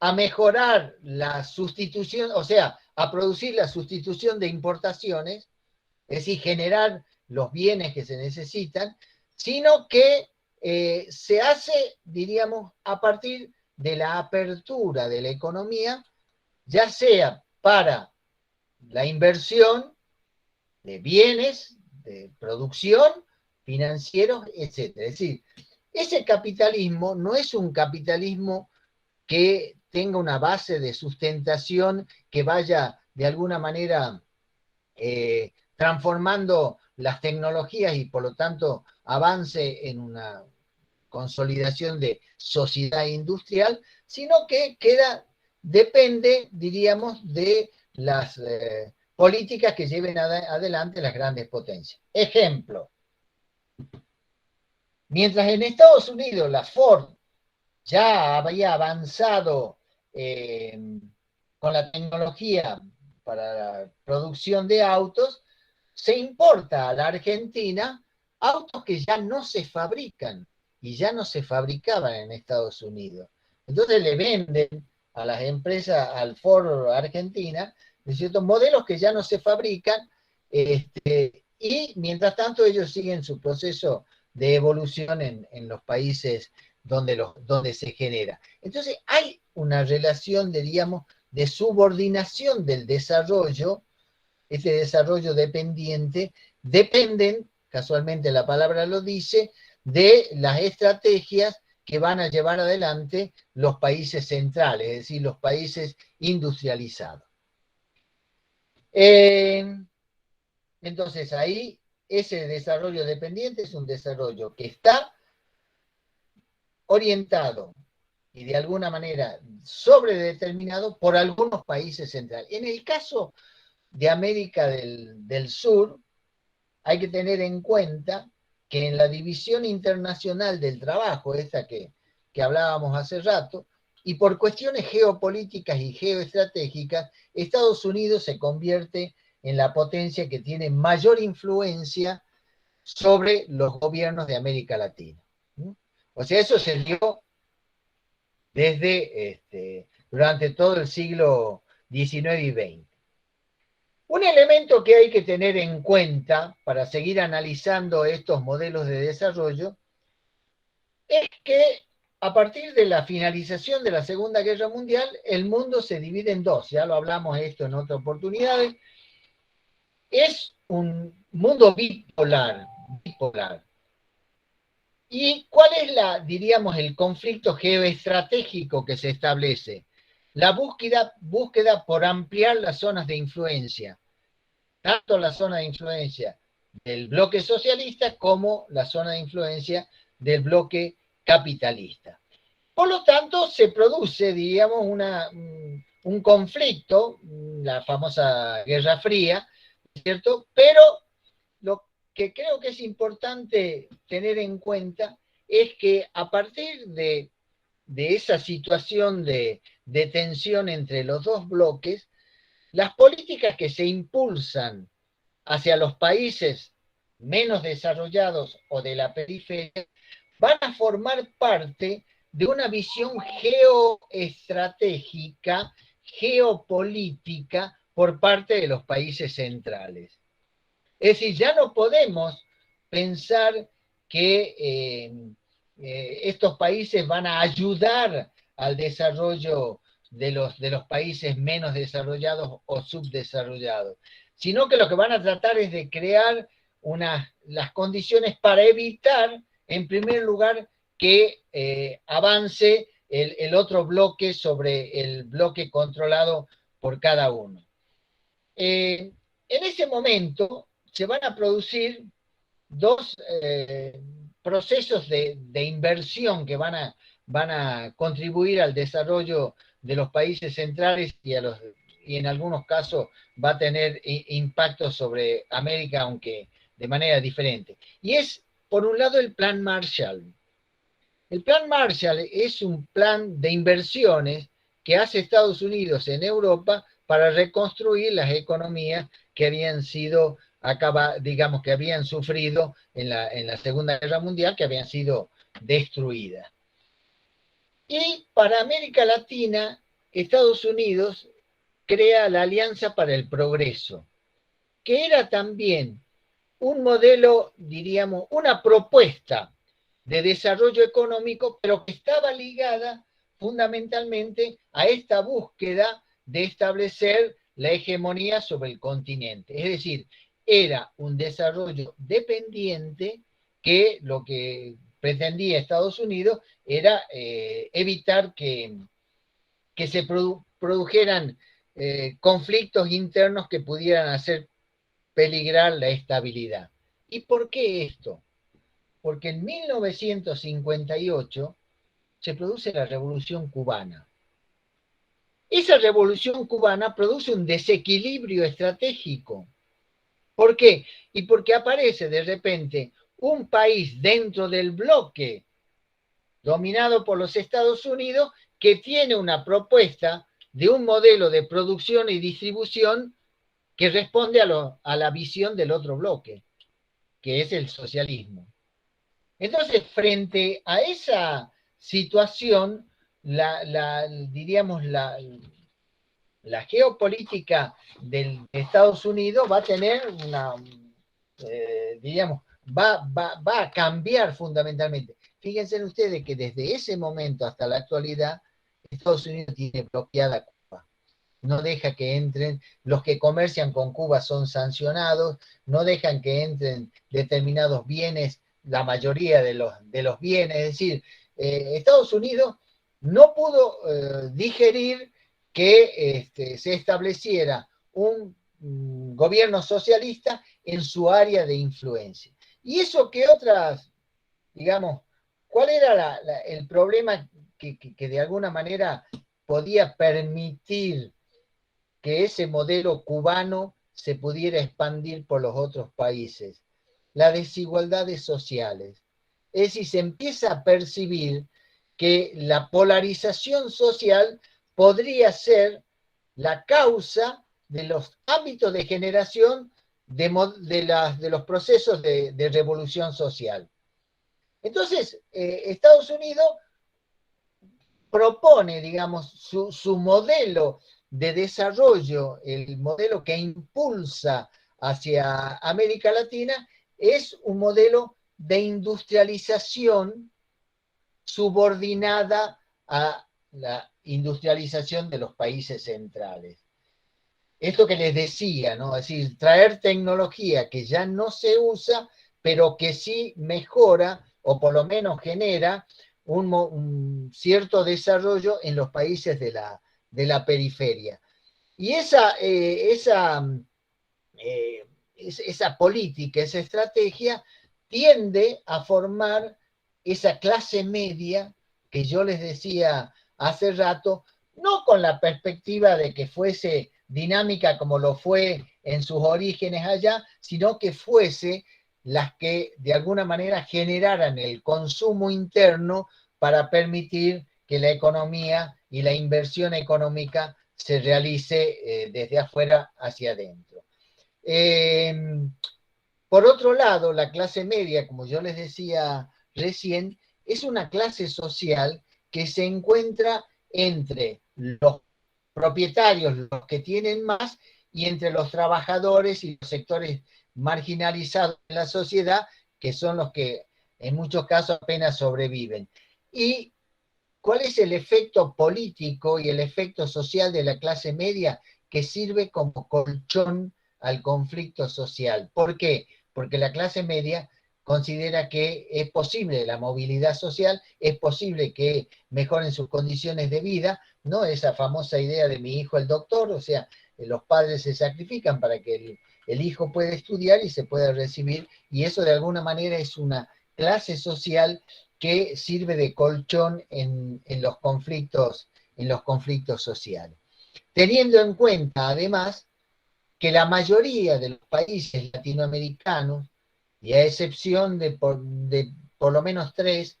[SPEAKER 3] a mejorar la sustitución, o sea, a producir la sustitución de importaciones, es decir, generar los bienes que se necesitan, sino que se hace, diríamos, a partir de la apertura de la economía, ya sea para la inversión de bienes, de producción, financieros, etc. Es decir, ese capitalismo no es un capitalismo que tenga una base de sustentación que vaya de alguna manera transformando las tecnologías y por lo tanto avance en una consolidación de sociedad industrial, sino que depende, diríamos, de las políticas que lleven adelante las grandes potencias. Ejemplo, mientras en Estados Unidos la Ford ya había avanzado con la tecnología para la producción de autos, se importa a la Argentina autos que ya no se fabrican y ya no se fabricaban en Estados Unidos. Entonces le venden a las empresas, al Ford Argentina, de ciertos modelos que ya no se fabrican, y mientras tanto ellos siguen su proceso de evolución en los países donde se genera. Entonces hay una relación, diríamos, de subordinación del desarrollo, este desarrollo dependiente, dependen, casualmente la palabra lo dice, de las estrategias que van a llevar adelante los países centrales, es decir, los países industrializados. Entonces ahí ese desarrollo dependiente es un desarrollo que está orientado y de alguna manera sobredeterminado por algunos países centrales. En el caso de América del Sur, hay que tener en cuenta que en la división internacional del trabajo, esta que hablábamos hace rato, y por cuestiones geopolíticas y geoestratégicas, Estados Unidos se convierte en la potencia que tiene mayor influencia sobre los gobiernos de América Latina. O sea, eso se dio durante todo el siglo XIX y XX. Un elemento que hay que tener en cuenta para seguir analizando estos modelos de desarrollo es que a partir de la finalización de la Segunda Guerra Mundial, el mundo se divide en dos, ya lo hablamos esto en otras oportunidades. Es un mundo bipolar. ¿Y cuál es diríamos, el conflicto geoestratégico que se establece? La búsqueda por ampliar las zonas de influencia, tanto la zona de influencia del bloque socialista como la zona de influencia del bloque capitalista. Por lo tanto, se produce, diríamos, un conflicto, la famosa Guerra Fría, ¿cierto? Pero lo que creo que es importante tener en cuenta es que a partir de esa situación de tensión entre los dos bloques, las políticas que se impulsan hacia los países menos desarrollados o de la periferia van a formar parte de una visión geoestratégica, geopolítica por parte de los países centrales. Es decir, ya no podemos pensar que estos países van a ayudar al desarrollo de los países menos desarrollados o subdesarrollados, sino que lo que van a tratar es de crear las condiciones para evitar, en primer lugar, que avance el otro bloque sobre el bloque controlado por cada uno. En ese momento se van a producir dos procesos de inversión que van a contribuir al desarrollo de los países centrales y en algunos casos va a tener impacto sobre América, aunque de manera diferente. Y es, por un lado, el Plan Marshall. El Plan Marshall es un plan de inversiones que hace Estados Unidos en Europa para reconstruir las economías que habían sido, digamos, que habían sufrido en la Segunda Guerra Mundial, que habían sido destruidas. Y para América Latina, Estados Unidos crea la Alianza para el Progreso, que era también un modelo, diríamos, una propuesta de desarrollo económico, pero que estaba ligada fundamentalmente a esta búsqueda de establecer la hegemonía sobre el continente. Es decir, era un desarrollo dependiente que lo que pretendía Estados Unidos era evitar que se produjeran conflictos internos que pudieran hacer peligrar la estabilidad. ¿Y por qué esto? Porque en 1958 se produce la Revolución Cubana. Esa Revolución Cubana produce un desequilibrio estratégico. ¿Por qué? Y porque aparece de repente un país dentro del bloque dominado por los Estados Unidos que tiene una propuesta de un modelo de producción y distribución que responde a la visión del otro bloque, que es el socialismo. Entonces, frente a esa situación, diríamos, la geopolítica de Estados Unidos va a tener diríamos, va a cambiar fundamentalmente. Fíjense ustedes que desde ese momento hasta la actualidad, Estados Unidos tiene bloqueada Cuba. No deja que entren, los que comercian con Cuba son sancionados, no dejan que entren determinados bienes, la mayoría de los bienes, es decir, Estados Unidos no pudo digerir que se estableciera un gobierno socialista en su área de influencia. Y eso que otras, digamos, ¿cuál era el problema que de alguna manera podía permitir que ese modelo cubano se pudiera expandir por los otros países? Las desigualdades sociales. Es decir, se empieza a percibir que la polarización social podría ser la causa de los ámbitos de generación de los procesos de revolución social. Entonces, Estados Unidos propone, digamos, su modelo de desarrollo, el modelo que impulsa hacia América Latina, es un modelo de industrialización subordinada a la industrialización de los países centrales. Esto que les decía, ¿no? Es decir, traer tecnología que ya no se usa, pero que sí mejora o por lo menos genera un cierto desarrollo en los países de la periferia. Y esa política, esa estrategia, tiende a formar esa clase media que yo les decía hace rato, no con la perspectiva de que fuese dinámica como lo fue en sus orígenes allá, sino que fuese las que de alguna manera generaran el consumo interno para permitir que la economía y la inversión económica se realice desde afuera hacia adentro. Por otro lado, la clase media, como yo les decía recién, es una clase social que se encuentra entre los propietarios, los que tienen más, y entre los trabajadores y los sectores marginalizados de la sociedad, que son los que en muchos casos apenas sobreviven. ¿Y cuál es el efecto político y el efecto social de la clase media? Que sirve como colchón al conflicto social. ¿Por qué? Porque la clase media considera que es posible la movilidad social, es posible que mejoren sus condiciones de vida, ¿no? Esa famosa idea de mi hijo el doctor, o sea, los padres se sacrifican para que el hijo pueda estudiar y se pueda recibir, y eso de alguna manera es una clase social que sirve de colchón en los conflictos sociales. Teniendo en cuenta, además, que la mayoría de los países latinoamericanos, y a excepción de por lo menos tres,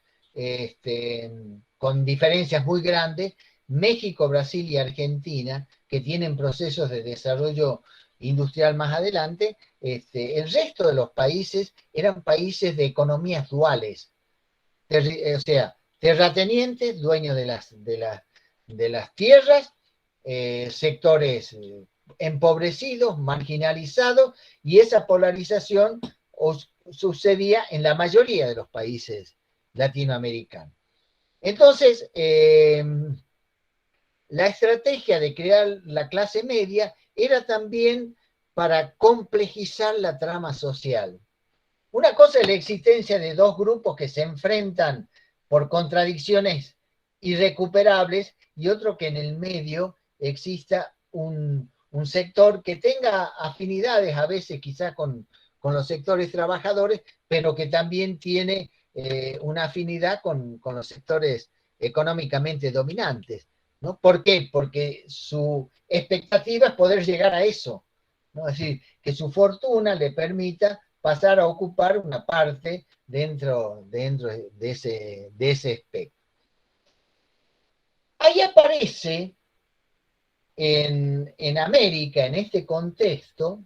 [SPEAKER 3] con diferencias muy grandes, México, Brasil y Argentina, que tienen procesos de desarrollo industrial más adelante, el resto de los países eran países de economías duales, o sea, terratenientes, dueños de las tierras, sectores empobrecidos, marginalizados, y esa polarización sucedía en la mayoría de los países latinoamericanos. Entonces, la estrategia de crear la clase media era también para complejizar la trama social. Una cosa es la existencia de dos grupos que se enfrentan por contradicciones irrecuperables, y otro que en el medio exista un sector que tenga afinidades a veces quizás con los sectores trabajadores, pero que también tiene una afinidad con los sectores económicamente dominantes, ¿no? ¿Por qué? Porque su expectativa es poder llegar a eso, ¿no? Es decir, que su fortuna le permita pasar a ocupar una parte dentro de ese espectro. Ahí aparece en América, en este contexto,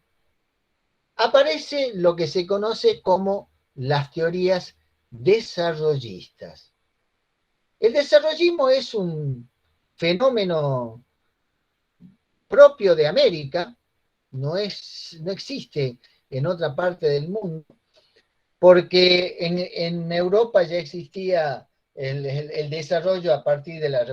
[SPEAKER 3] aparece lo que se conoce como las teorías desarrollistas. El desarrollismo es un fenómeno propio de América, no existe en otra parte del mundo, porque en Europa ya existía el desarrollo a partir de las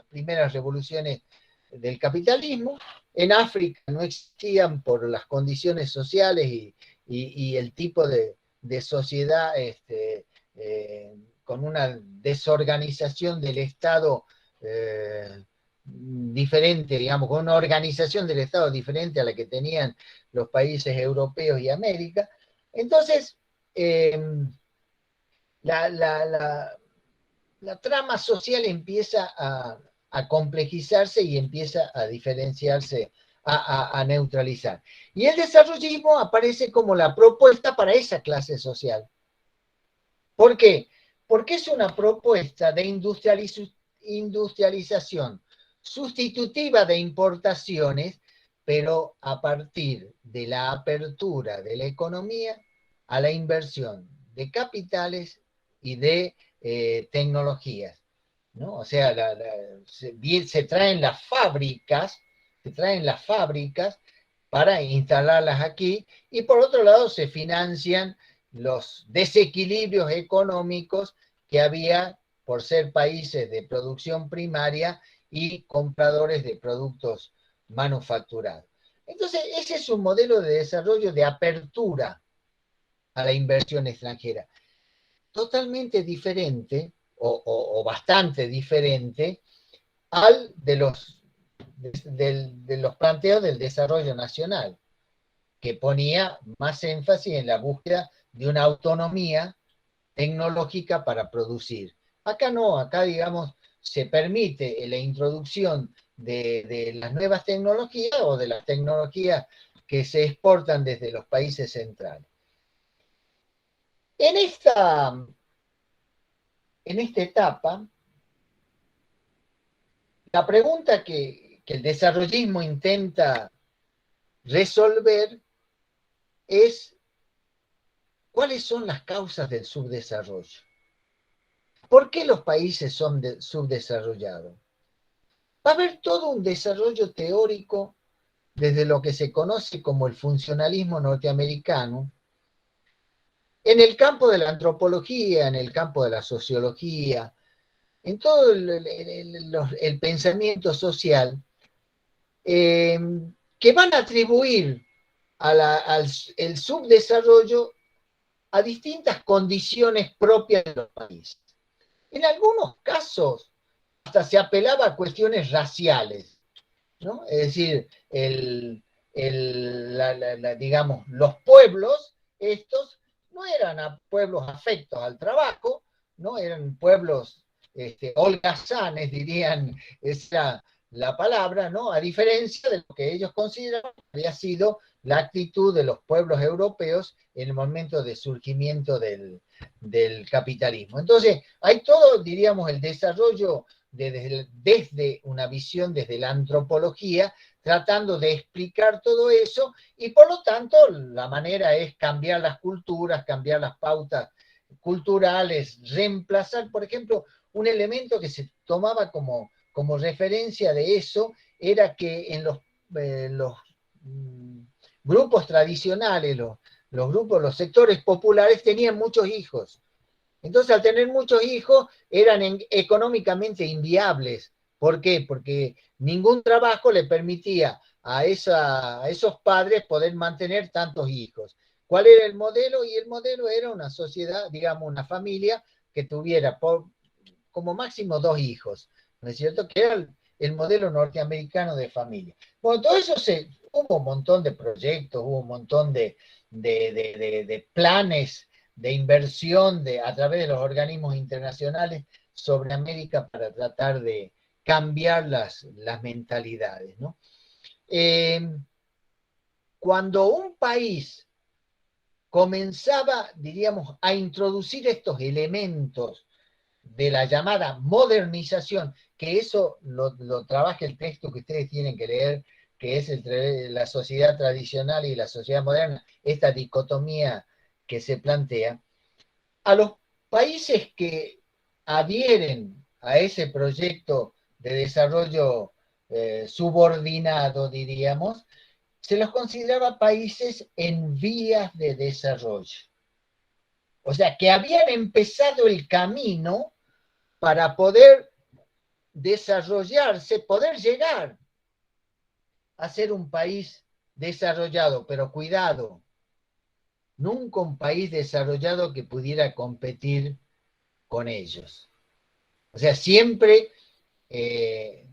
[SPEAKER 3] primeras revoluciones del capitalismo. En África no existían por las condiciones sociales y el tipo de sociedad con una desorganización del Estado diferente, digamos, con una organización del Estado diferente a la que tenían los países europeos y América. Entonces, la trama social empieza a complejizarse y empieza a diferenciarse, a neutralizar. Y el desarrollismo aparece como la propuesta para esa clase social. ¿Por qué? Porque es una propuesta de industrialización sustitutiva de importaciones, pero a partir de la apertura de la economía a la inversión de capitales y de tecnologías. ¿no? O sea, se traen las fábricas, para instalarlas aquí, y por otro lado se financian los desequilibrios económicos que había por ser países de producción primaria y compradores de productos manufacturados. Entonces, ese es un modelo de desarrollo de apertura a la inversión extranjera, totalmente diferente o bastante diferente al de los planteos del desarrollo nacional, que ponía más énfasis en la búsqueda de una autonomía tecnológica para producir. Acá no, acá digamos se permite la introducción de las nuevas tecnologías o de las tecnologías que se exportan desde los países centrales. En esta etapa, la pregunta que el desarrollismo intenta resolver es cuáles son las causas del subdesarrollo. ¿Por qué los países son subdesarrollados? Va a haber todo un desarrollo teórico desde lo que se conoce como el funcionalismo norteamericano, en el campo de la antropología, en el campo de la sociología, en todo el pensamiento social, que van a atribuir al subdesarrollo a distintas condiciones propias de los países. En algunos casos hasta se apelaba a cuestiones raciales, ¿no? Es decir, digamos, los pueblos estos no eran pueblos afectos al trabajo, no eran pueblos holgazanes, dirían esa la palabra, ¿no? A diferencia de lo que ellos consideraban que había sido la actitud de los pueblos europeos en el momento de surgimiento del capitalismo. Entonces, hay todo, diríamos, el desarrollo desde una visión, desde la antropología, tratando de explicar todo eso, y por lo tanto la manera es cambiar las culturas, cambiar las pautas culturales, reemplazar, por ejemplo, un elemento que se tomaba como referencia de eso, era que en los grupos tradicionales, los sectores populares tenían muchos hijos. Entonces, al tener muchos hijos, eran económicamente inviables. ¿Por qué? Porque ningún trabajo le permitía a esos padres poder mantener tantos hijos. ¿Cuál era el modelo? Y el modelo era una sociedad, digamos, una familia que tuviera como máximo 2 hijos, ¿no es cierto? Que era el modelo norteamericano de familia. Bueno, todo eso hubo un montón de proyectos, hubo un montón de planes de inversión a través de los organismos internacionales sobre América para tratar de cambiar las mentalidades, ¿no? Cuando un país comenzaba, diríamos, a introducir estos elementos de la llamada modernización, que eso lo trabaja el texto que ustedes tienen que leer, que es entre la sociedad tradicional y la sociedad moderna, esta dicotomía que se plantea, a los países que adhieren a ese proyecto de desarrollo subordinado, diríamos, se los consideraba países en vías de desarrollo. O sea, que habían empezado el camino para poder desarrollarse, poder llegar a ser un país desarrollado, pero cuidado, nunca un país desarrollado que pudiera competir con ellos. O sea, siempre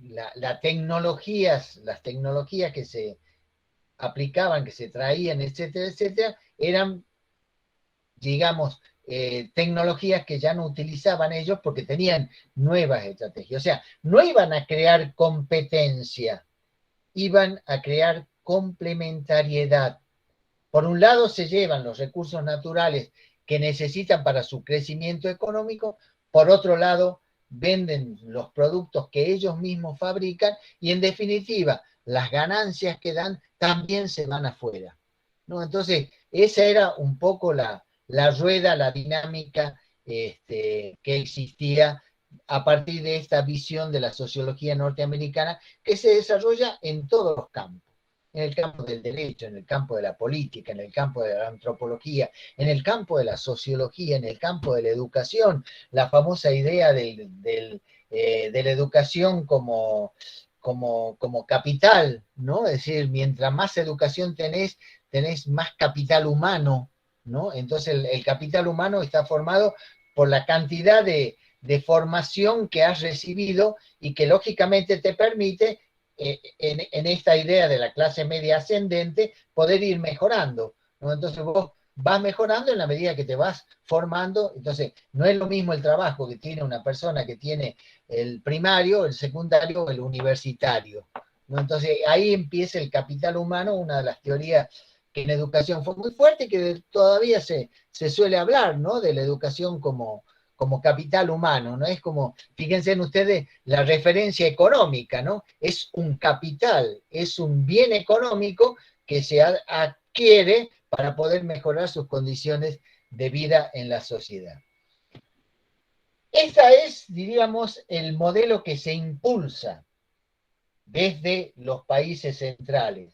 [SPEAKER 3] las tecnologías que se aplicaban, que se traían, etcétera, etcétera, eran, digamos, tecnologías que ya no utilizaban ellos porque tenían nuevas estrategias. O sea, no iban a crear competencia, iban a crear complementariedad. Por un lado se llevan los recursos naturales que necesitan para su crecimiento económico, por otro lado venden los productos que ellos mismos fabrican y en definitiva las ganancias que dan también se van afuera, ¿no? Entonces esa era un poco la rueda, la dinámica que existía a partir de esta visión de la sociología norteamericana que se desarrolla en todos los campos. En el campo del derecho, en el campo de la política, en el campo de la antropología, en el campo de la sociología, en el campo de la educación, la famosa idea de la educación como capital, ¿no? Es decir, mientras más educación tenés más capital humano, ¿no? Entonces el capital humano está formado por la cantidad de formación que has recibido y que lógicamente te permite, en esta idea de la clase media ascendente, poder ir mejorando, ¿no? Entonces vos vas mejorando en la medida que te vas formando. Entonces no es lo mismo el trabajo que tiene una persona que tiene el primario, el secundario o el universitario, ¿no? Entonces ahí empieza el capital humano, una de las teorías que en educación fue muy fuerte y que todavía se suele hablar, ¿no? De la educación como capital humano, ¿no? Es como, fíjense en ustedes, la referencia económica, ¿no? Es un capital, es un bien económico que se adquiere para poder mejorar sus condiciones de vida en la sociedad. Este es, diríamos, el modelo que se impulsa desde los países centrales.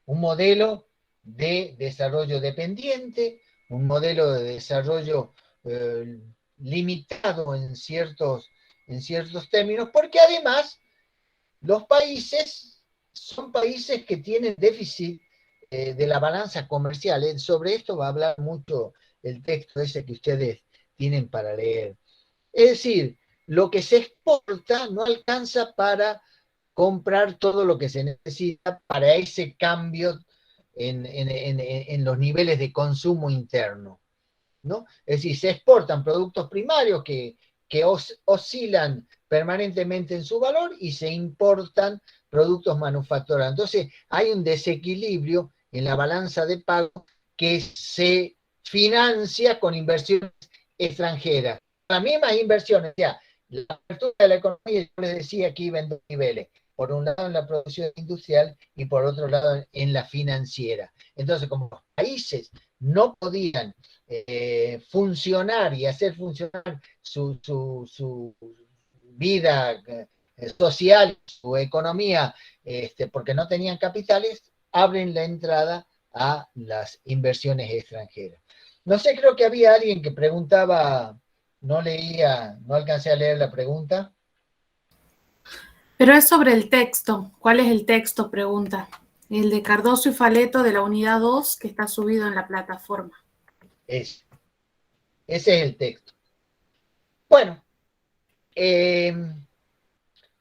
[SPEAKER 3] Un modelo de desarrollo dependiente, un modelo de desarrollo limitado en ciertos términos, porque además los países son países que tienen déficit de la balanza comercial. Sobre esto va a hablar mucho el texto ese que ustedes tienen para leer. Es decir, lo que se exporta no alcanza para comprar todo lo que se necesita para ese cambio en los niveles de consumo interno, ¿no? Es decir, se exportan productos primarios que oscilan permanentemente en su valor y se importan productos manufacturados. Entonces hay un desequilibrio en la balanza de pago que se financia con inversiones extranjeras. Las mismas inversiones, o sea, la apertura de la economía, yo les decía que iba en dos niveles. Por un lado en la producción industrial y por otro lado en la financiera. Entonces, como los países no podían funcionar y hacer funcionar su vida social, su economía, porque no tenían capitales, abren la entrada a las inversiones extranjeras. No sé, creo que había alguien que preguntaba, no alcancé a leer la pregunta.
[SPEAKER 1] Pero es sobre el texto. ¿Cuál es el texto? Pregunta. El de Cardoso y Faleto de la unidad 2 que está subido en la plataforma.
[SPEAKER 3] Ese es el texto. Bueno, ese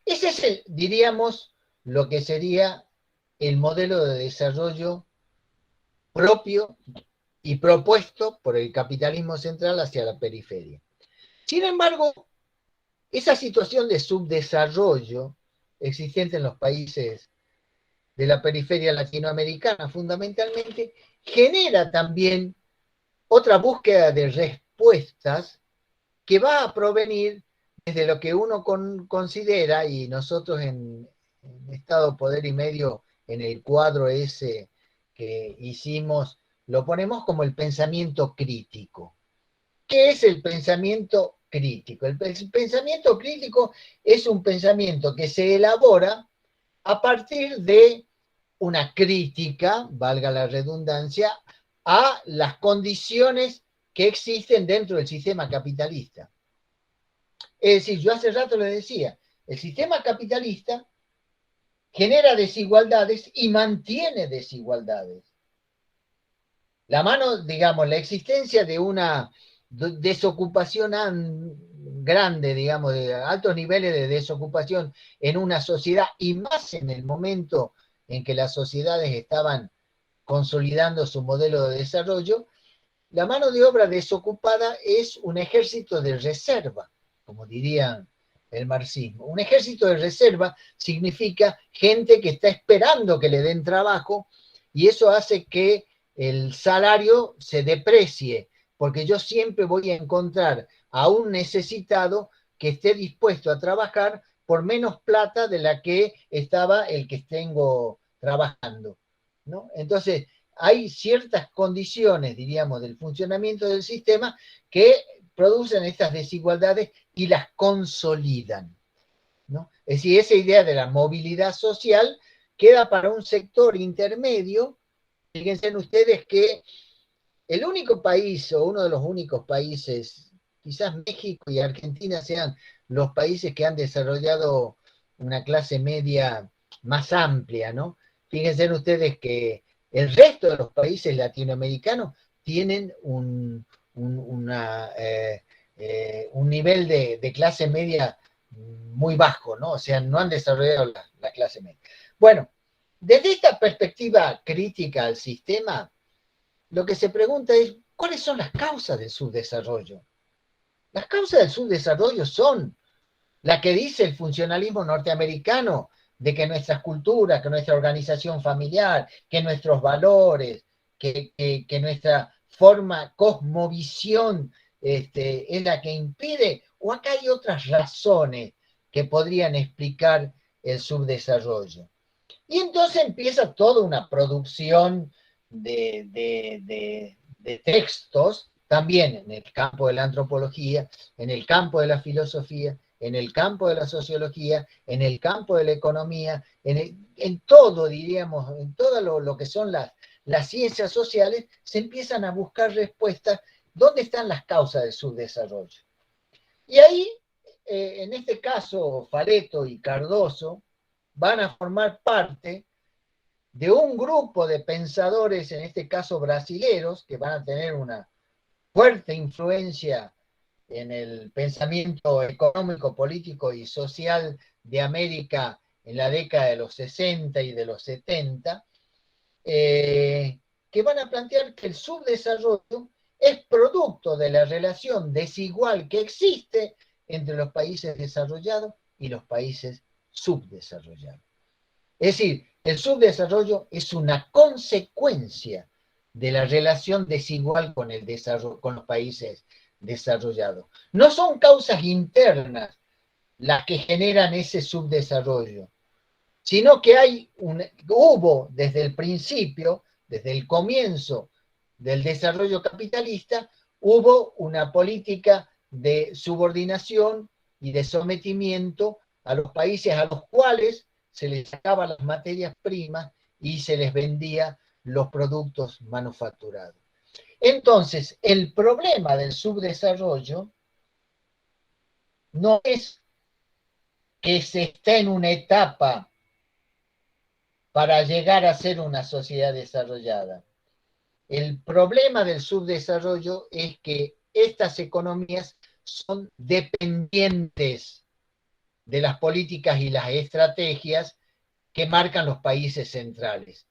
[SPEAKER 3] es, diríamos, lo que sería el modelo de desarrollo propio y propuesto por el capitalismo central hacia la periferia. Sin embargo, esa situación de subdesarrollo existente en los países de la periferia latinoamericana fundamentalmente genera también otra búsqueda de respuestas que va a provenir desde lo que uno considera, y nosotros en Estado, Poder y Medio, en el cuadro ese que hicimos, lo ponemos como el pensamiento crítico. ¿Qué es el pensamiento crítico? El pensamiento crítico es un pensamiento que se elabora a partir de una crítica, valga la redundancia, a las condiciones que existen dentro del sistema capitalista. Es decir, yo hace rato les decía, el sistema capitalista genera desigualdades y mantiene desigualdades. La mano, digamos, la existencia de una desocupación grande, digamos, de altos niveles de desocupación en una sociedad, y más en el momento en que las sociedades estaban consolidando su modelo de desarrollo, la mano de obra desocupada es un ejército de reserva, como dirían el marxismo. Un ejército de reserva significa gente que está esperando que le den trabajo, y eso hace que el salario se deprecie, porque yo siempre voy a encontrar a un necesitado que esté dispuesto a trabajar por menos plata de la que estaba el que tengo trabajando, ¿no? Entonces, hay ciertas condiciones, diríamos, del funcionamiento del sistema que producen estas desigualdades y las consolidan, ¿no? Es decir, esa idea de la movilidad social queda para un sector intermedio. Fíjense ustedes que el único país, o uno de los únicos países, quizás México y Argentina sean los países que han desarrollado una clase media más amplia, ¿no? Fíjense ustedes que el resto de los países latinoamericanos tienen un nivel de clase media muy bajo, ¿no? O sea, no han desarrollado la clase media. Bueno, desde esta perspectiva crítica al sistema, lo que se pregunta es, ¿cuáles son las causas del subdesarrollo? Las causas del subdesarrollo son las que dice el funcionalismo norteamericano, de que nuestras culturas, que nuestra organización familiar, que nuestros valores, que nuestra forma, cosmovisión, es la que impide, o acá hay otras razones que podrían explicar el subdesarrollo. Y entonces empieza toda una producción de textos, también en el campo de la antropología, en el campo de la filosofía, en el campo de la sociología, en el campo de la economía, en todo, diríamos, en todo lo que son las ciencias sociales, se empiezan a buscar respuestas. ¿Dónde están las causas del subdesarrollo? Y ahí, en este caso, Faleto y Cardoso van a formar parte de un grupo de pensadores, en este caso brasileros, que van a tener una fuerte influencia en el pensamiento económico, político y social de América en la década de los 60 y de los 70, que van a plantear que el subdesarrollo es producto de la relación desigual que existe entre los países desarrollados y los países subdesarrollados. Es decir, el subdesarrollo es una consecuencia de la relación desigual con el desarrollo, con los países desarrollados. No son causas internas las que generan ese subdesarrollo, sino que hubo desde el principio, desde el comienzo del desarrollo capitalista, hubo una política de subordinación y de sometimiento a los países a los cuales se les sacaban las materias primas y se les vendía los productos manufacturados. Entonces, el problema del subdesarrollo no es que se esté en una etapa para llegar a ser una sociedad desarrollada. El problema del subdesarrollo es que estas economías son dependientes de las políticas y las estrategias que marcan los países centrales.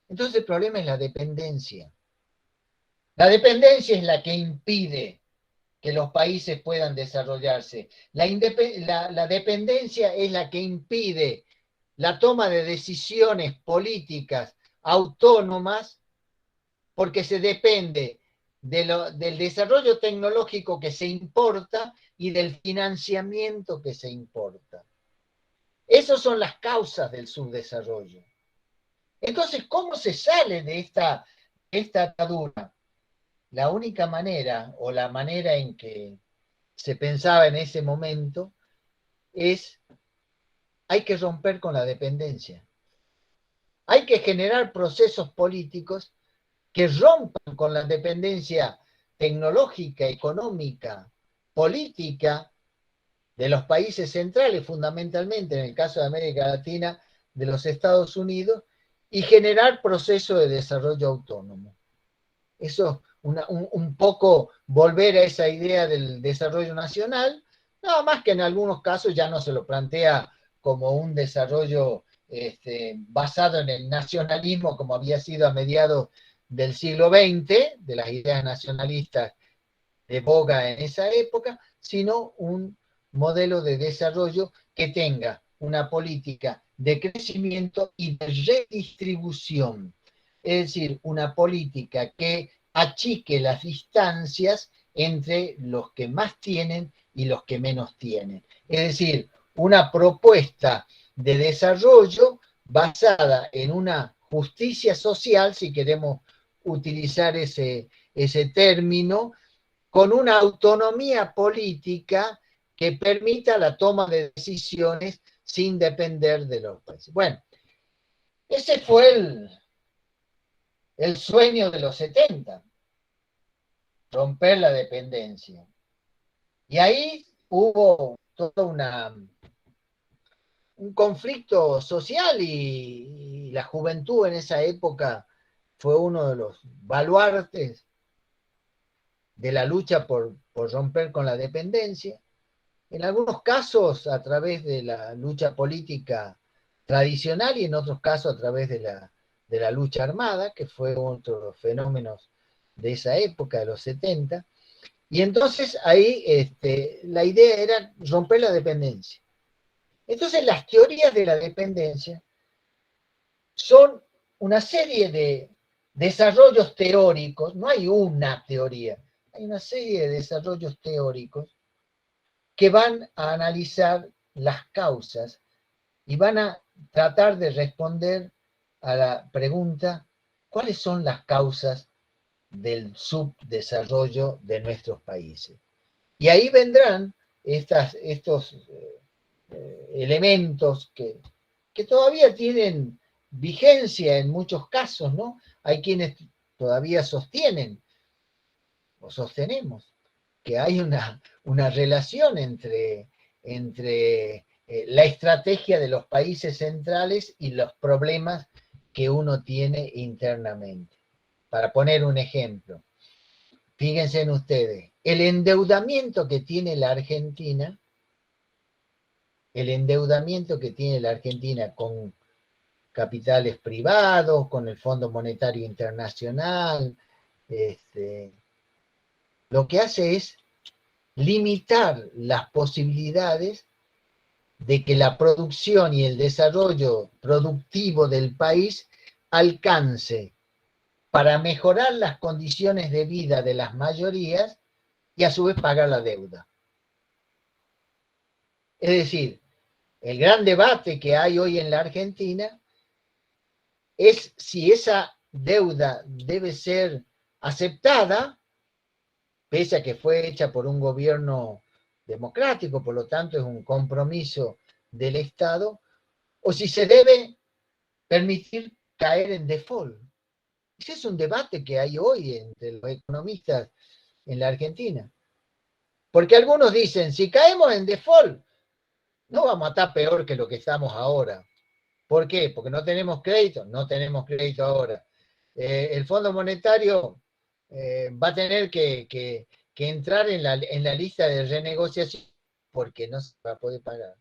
[SPEAKER 3] Entonces el problema es la dependencia. La dependencia es la que impide que los países puedan desarrollarse. La dependencia es la que impide la toma de decisiones políticas autónomas, porque se depende del desarrollo tecnológico que se importa y del financiamiento que se importa. Esas son las causas del subdesarrollo. Entonces, ¿cómo se sale de esta atadura? La única manera, o la manera en que se pensaba en ese momento, hay que romper con la dependencia. Hay que generar procesos políticos que rompan con la dependencia tecnológica, económica, política de los países centrales, fundamentalmente en el caso de América Latina, de los Estados Unidos, y generar procesos de desarrollo autónomo. Eso, un poco volver a esa idea del desarrollo nacional, nada más que en algunos casos ya no se lo plantea como un desarrollo basado en el nacionalismo, como había sido a mediados del siglo XX, de las ideas nacionalistas de boga en esa época, sino un modelo de desarrollo que tenga una política de crecimiento y de redistribución. Es decir, una política que achique las distancias entre los que más tienen y los que menos tienen. Es decir, una propuesta de desarrollo basada en una justicia social, si queremos utilizar ese término, con una autonomía política que permita la toma de decisiones sin depender de los países. Bueno, ese fue el sueño de los 70, romper la dependencia. Y ahí hubo todo un conflicto social y la juventud en esa época fue uno de los baluartes de la lucha por romper con la dependencia. En algunos casos a través de la lucha política tradicional y en otros casos a través de la lucha armada, que fue otro de los fenómenos de esa época, de los 70. Y entonces ahí la idea era romper la dependencia. Entonces las teorías de la dependencia son una serie de desarrollos teóricos, no hay una teoría, hay una serie de desarrollos teóricos que van a analizar las causas y van a tratar de responder a la pregunta, ¿cuáles son las causas del subdesarrollo de nuestros países? Y ahí vendrán estos elementos que todavía tienen vigencia en muchos casos, ¿no? Hay quienes todavía sostienen, o sostenemos, que hay una relación entre la estrategia de los países centrales y los problemas que uno tiene internamente. Para poner un ejemplo, fíjense en ustedes, el endeudamiento que tiene la Argentina con capitales privados, con el Fondo Monetario Internacional, lo que hace es limitar las posibilidades de que la producción y el desarrollo productivo del país alcance para mejorar las condiciones de vida de las mayorías y a su vez pagar la deuda. Es decir, el gran debate que hay hoy en la Argentina es si esa deuda debe ser aceptada, pese a que fue hecha por un gobierno democrático, por lo tanto es un compromiso del Estado, o si se debe permitir caer en default. Ese es un debate que hay hoy entre los economistas en la Argentina. Porque algunos dicen, si caemos en default, no vamos a estar peor que lo que estamos ahora. ¿Por qué? Porque no tenemos crédito ahora. El Fondo Monetario va a tener que entrar en la lista de renegociación porque no se va a poder pagar.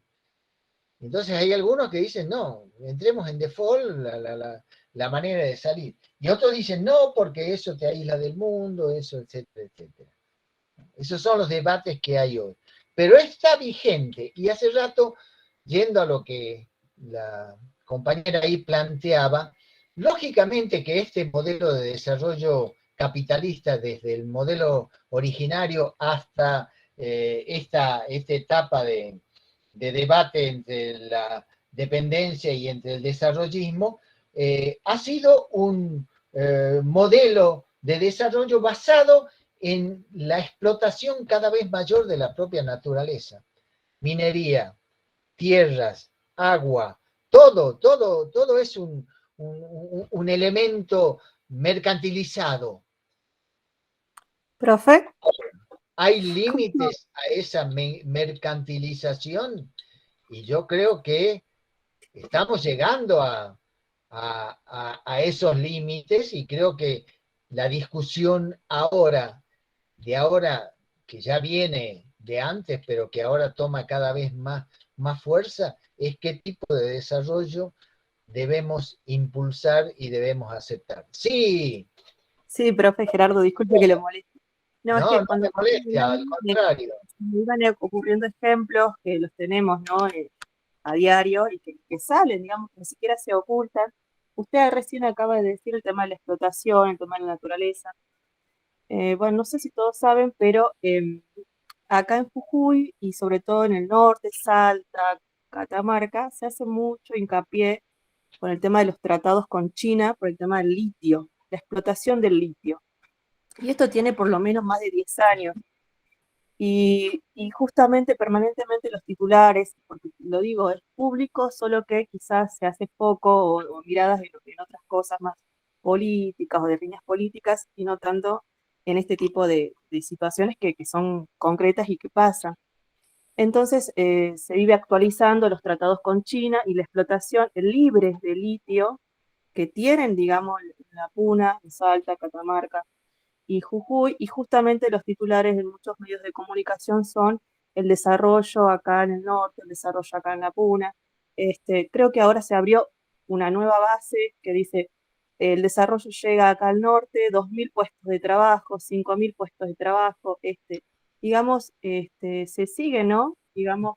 [SPEAKER 3] Entonces hay algunos que dicen, no, entremos en default, la manera de salir. Y otros dicen, no, porque eso te aísla del mundo, eso, etcétera, etcétera. Esos son los debates que hay hoy. Pero está vigente, y hace rato, yendo a lo que la compañera ahí planteaba, lógicamente que este modelo de desarrollo capitalista, desde el modelo originario hasta esta etapa de debate entre la dependencia y entre el desarrollismo, ha sido un modelo de desarrollo basado en la explotación cada vez mayor de la propia naturaleza. Minería, tierras, agua, todo es un elemento mercantilizado.
[SPEAKER 5] Profe.
[SPEAKER 3] Hay límites a esa mercantilización y yo creo que estamos llegando a esos límites y creo que la discusión ahora, que ya viene de antes, pero que ahora toma cada vez más fuerza, es qué tipo de desarrollo debemos impulsar y debemos aceptar. Sí.
[SPEAKER 5] Sí, profe Gerardo, disculpe que lo moleste. No, es que
[SPEAKER 3] No
[SPEAKER 5] cuando
[SPEAKER 3] me molesta, al contrario.
[SPEAKER 5] me iban ocurriendo ejemplos que los tenemos, ¿no? A diario y que salen, digamos, que ni siquiera se ocultan. Usted recién acaba de decir el tema de la explotación, el tema de la naturaleza. Bueno, no sé si todos saben, pero acá en Jujuy y sobre todo en el norte, Salta, Catamarca, se hace mucho hincapié con el tema de los tratados con China por el tema del litio, la explotación del litio. Y esto tiene por lo menos más de 10 años. Y justamente permanentemente los titulares, porque lo digo, es público, solo que quizás se hace poco o miradas en otras cosas más políticas o de líneas políticas y no tanto en este tipo de situaciones que son concretas y que pasan. Entonces se vive actualizando los tratados con China y la explotación libre de litio que tienen, digamos, la Puna, Salta, Catamarca y Jujuy, y justamente los titulares en muchos medios de comunicación son el desarrollo acá en el norte, el desarrollo acá en la Puna. Creo que ahora se abrió una nueva base que dice el desarrollo llega acá al norte, 2.000 puestos de trabajo, 5.000 puestos de trabajo, digamos, se sigue, ¿no? Digamos,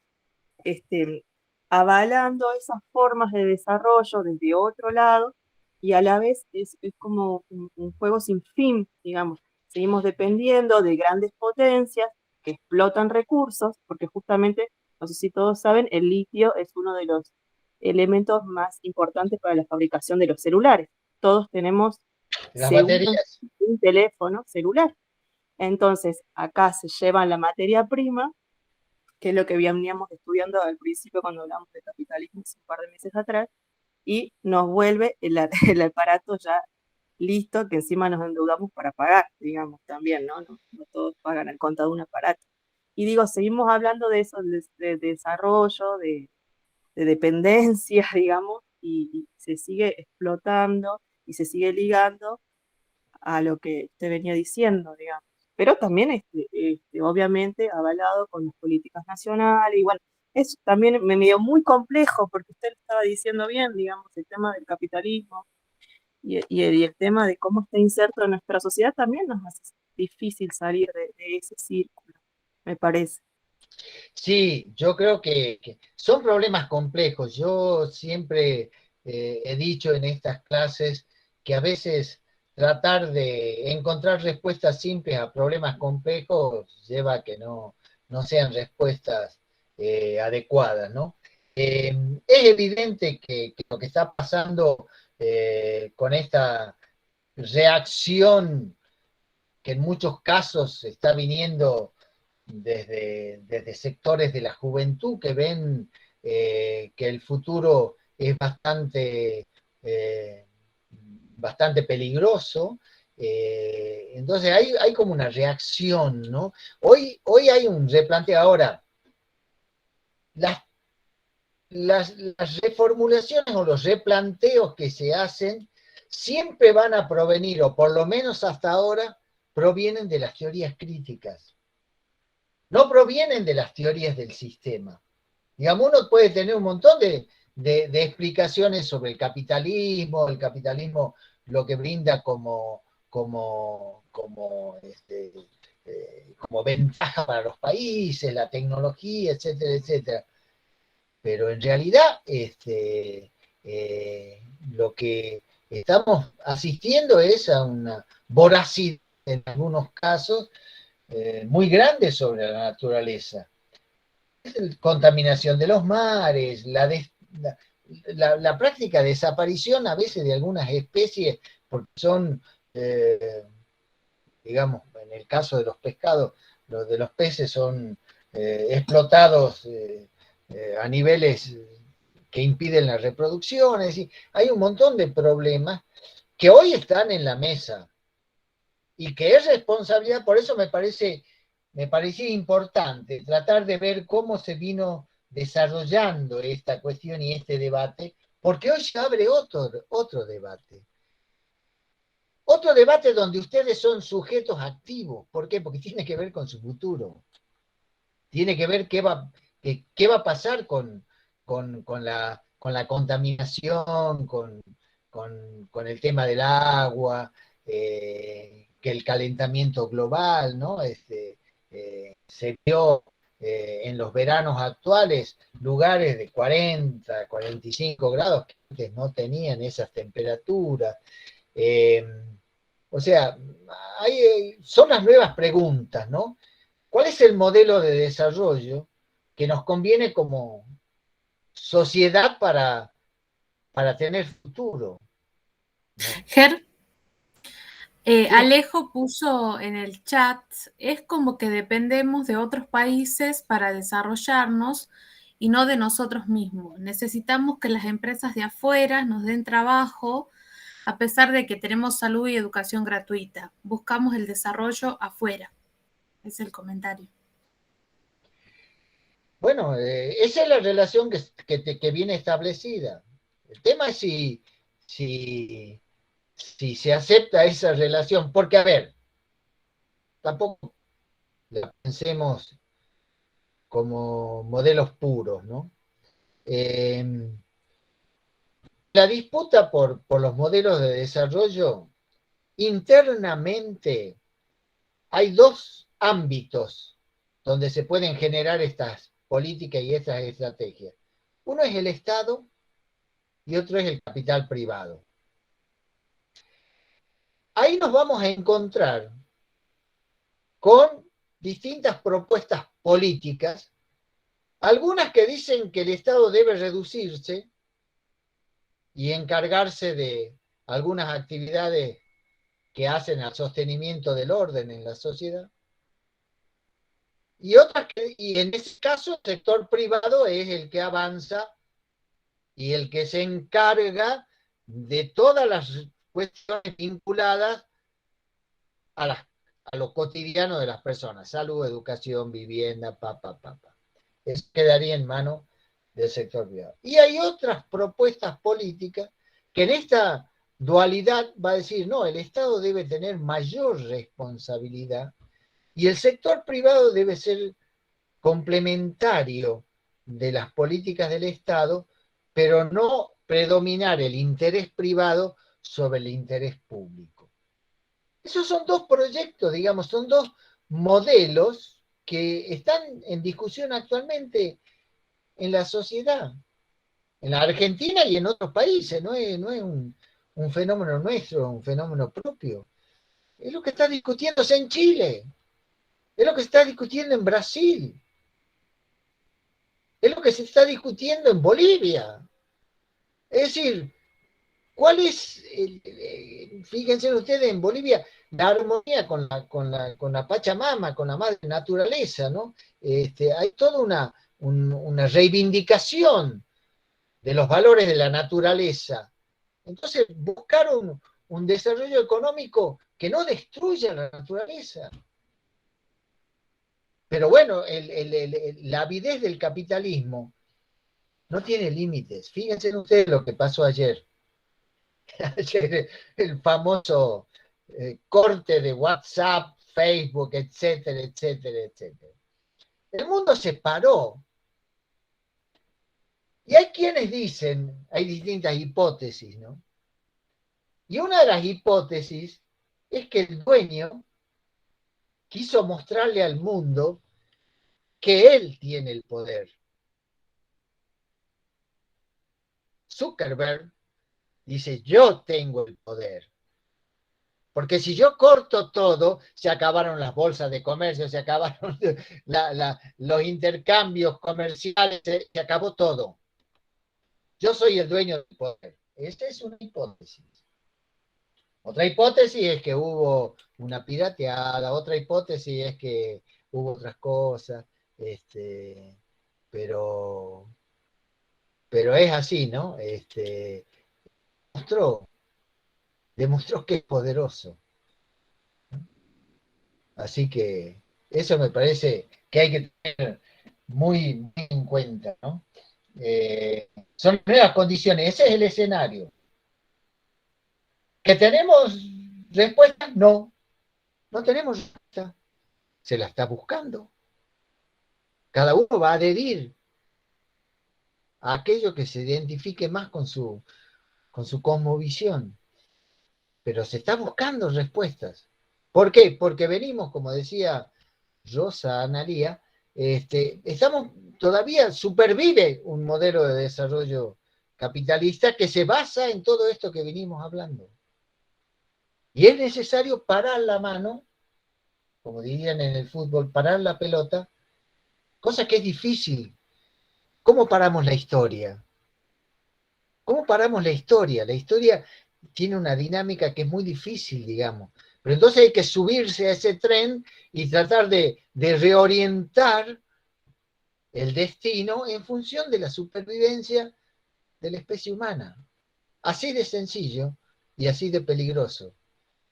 [SPEAKER 5] este, avalando esas formas de desarrollo desde otro lado y a la vez es como un juego sin fin, digamos. Seguimos dependiendo de grandes potencias que explotan recursos, porque justamente, no sé si todos saben, el litio es uno de los elementos más importantes para la fabricación de los celulares. Todos tenemos
[SPEAKER 3] Las
[SPEAKER 5] seguro
[SPEAKER 3] baterías.
[SPEAKER 5] un teléfono celular. Entonces, acá se llevan la materia prima, que es lo que veníamos estudiando al principio cuando hablamos de capitalismo hace un par de meses atrás, y nos vuelve el aparato ya listo, que encima nos endeudamos para pagar, digamos, también, ¿no? No todos pagan al contado un aparato. Y digo, seguimos hablando de eso, de desarrollo, de dependencia, digamos, y se sigue explotando y se sigue ligando a lo que usted venía diciendo, digamos. Pero también, obviamente, avalado con las políticas nacionales. Y bueno, eso también me dio muy complejo, porque usted lo estaba diciendo bien, digamos, el tema del capitalismo y el tema de cómo está inserto en nuestra sociedad también nos hace difícil salir de ese círculo, me parece.
[SPEAKER 3] Sí, yo creo que son problemas complejos. Yo siempre he dicho en estas clases que a veces tratar de encontrar respuestas simples a problemas complejos lleva a que no sean respuestas adecuadas, ¿no? Es evidente que lo que está pasando con esta reacción que en muchos casos está viniendo desde sectores de la juventud que ven que el futuro es bastante peligroso. Entonces hay como una reacción, ¿no? Hoy hay un replanteo. Ahora, las, las reformulaciones o los replanteos que se hacen siempre van a provenir, o por lo menos hasta ahora, provienen de las teorías críticas. No provienen de las teorías del sistema. Digamos, uno puede tener un montón de explicaciones sobre el capitalismo lo que brinda como ventaja para los países, la tecnología, etcétera, etcétera. Pero en realidad lo que estamos asistiendo es a una voracidad en algunos casos muy grande sobre la naturaleza. Contaminación de los mares, la práctica desaparición a veces de algunas especies, porque son, digamos, en el caso de los pescados, los de los peces son explotados a niveles que impiden la reproducción. Es decir, hay un montón de problemas que hoy están en la mesa y que es responsabilidad. Por eso me parecía importante tratar de ver cómo se vino desarrollando esta cuestión y este debate, porque hoy se abre otro debate. Otro debate donde ustedes son sujetos activos. ¿Por qué? Porque tiene que ver con su futuro. Tiene que ver qué va a pasar con la contaminación, con el tema del agua, que el calentamiento global, ¿no? Se vio en los veranos actuales lugares de 40, 45 grados que antes no tenían esas temperaturas. O sea, son las nuevas preguntas, ¿no? ¿Cuál es el modelo de desarrollo que nos conviene como sociedad para tener futuro?
[SPEAKER 1] Ger,
[SPEAKER 3] Sí.
[SPEAKER 1] Alejo puso en el chat, es como que dependemos de otros países para desarrollarnos y no de nosotros mismos. Necesitamos que las empresas de afuera nos den trabajo a pesar de que tenemos salud y educación gratuita. Buscamos el desarrollo afuera. Es el comentario.
[SPEAKER 3] Bueno, esa es la relación que viene establecida. El tema es si se acepta esa relación, porque a ver, tampoco la pensemos como modelos puros, ¿no? La disputa por los modelos de desarrollo, internamente hay dos ámbitos donde se pueden generar estas políticas y estas estrategias. Uno es el Estado y otro es el capital privado. Ahí nos vamos a encontrar con distintas propuestas políticas, algunas que dicen que el Estado debe reducirse y encargarse de algunas actividades que hacen al sostenimiento del orden en la sociedad, y en ese caso el sector privado es el que avanza y el que se encarga de todas las cuestiones vinculadas a lo cotidiano de las personas, salud, educación, vivienda, Eso quedaría en manos del sector privado. Y hay otras propuestas políticas que en esta dualidad va a decir, no, el Estado debe tener mayor responsabilidad y el sector privado debe ser complementario de las políticas del Estado, pero no predominar el interés privado sobre el interés público. Esos son dos proyectos, digamos, son dos modelos que están en discusión actualmente en la sociedad, en la Argentina y en otros países, no es un fenómeno nuestro, un fenómeno propio. Es lo que está discutiéndose en Chile, es lo que se está discutiendo en Brasil, es lo que se está discutiendo en Bolivia. Es decir, ¿cuál es, fíjense ustedes, en Bolivia, la armonía con la Pachamama, con la madre naturaleza, ¿no? Hay toda una reivindicación de los valores de la naturaleza. Entonces, buscar un desarrollo económico que no destruya la naturaleza. Pero bueno, la avidez del capitalismo no tiene límites. Fíjense ustedes lo que pasó ayer. Ayer el famoso corte de WhatsApp, Facebook, etcétera, etcétera, etcétera. El mundo se paró. Y hay quienes dicen, hay distintas hipótesis, ¿no? Y una de las hipótesis es que el dueño quiso mostrarle al mundo que él tiene el poder. Zuckerberg dice, yo tengo el poder. Porque si yo corto todo, se acabaron las bolsas de comercio, se acabaron los intercambios comerciales, se acabó todo. Yo soy el dueño del poder. Esta es una hipótesis. Otra hipótesis es que hubo una pirateada, otra hipótesis es que hubo otras cosas, pero es así, ¿no? Demostró que es poderoso. Así que eso me parece que hay que tener muy, muy en cuenta, ¿no? Son nuevas condiciones, ese es el escenario. ¿Que tenemos respuesta? No, no tenemos respuesta. Se la está buscando. Cada uno va a adherir a aquello que se identifique más con su cosmovisión. Pero se está buscando respuestas. ¿Por qué? Porque venimos, como decía Rosa Analía, estamos todavía, supervive un modelo de desarrollo capitalista que se basa en todo esto que venimos hablando. Y es necesario parar la mano, como dirían en el fútbol, parar la pelota, cosa que es difícil. ¿Cómo paramos la historia? ¿Cómo paramos la historia? La historia tiene una dinámica que es muy difícil, digamos. Pero entonces hay que subirse a ese tren y tratar de reorientar el destino en función de la supervivencia de la especie humana. Así de sencillo y así de peligroso.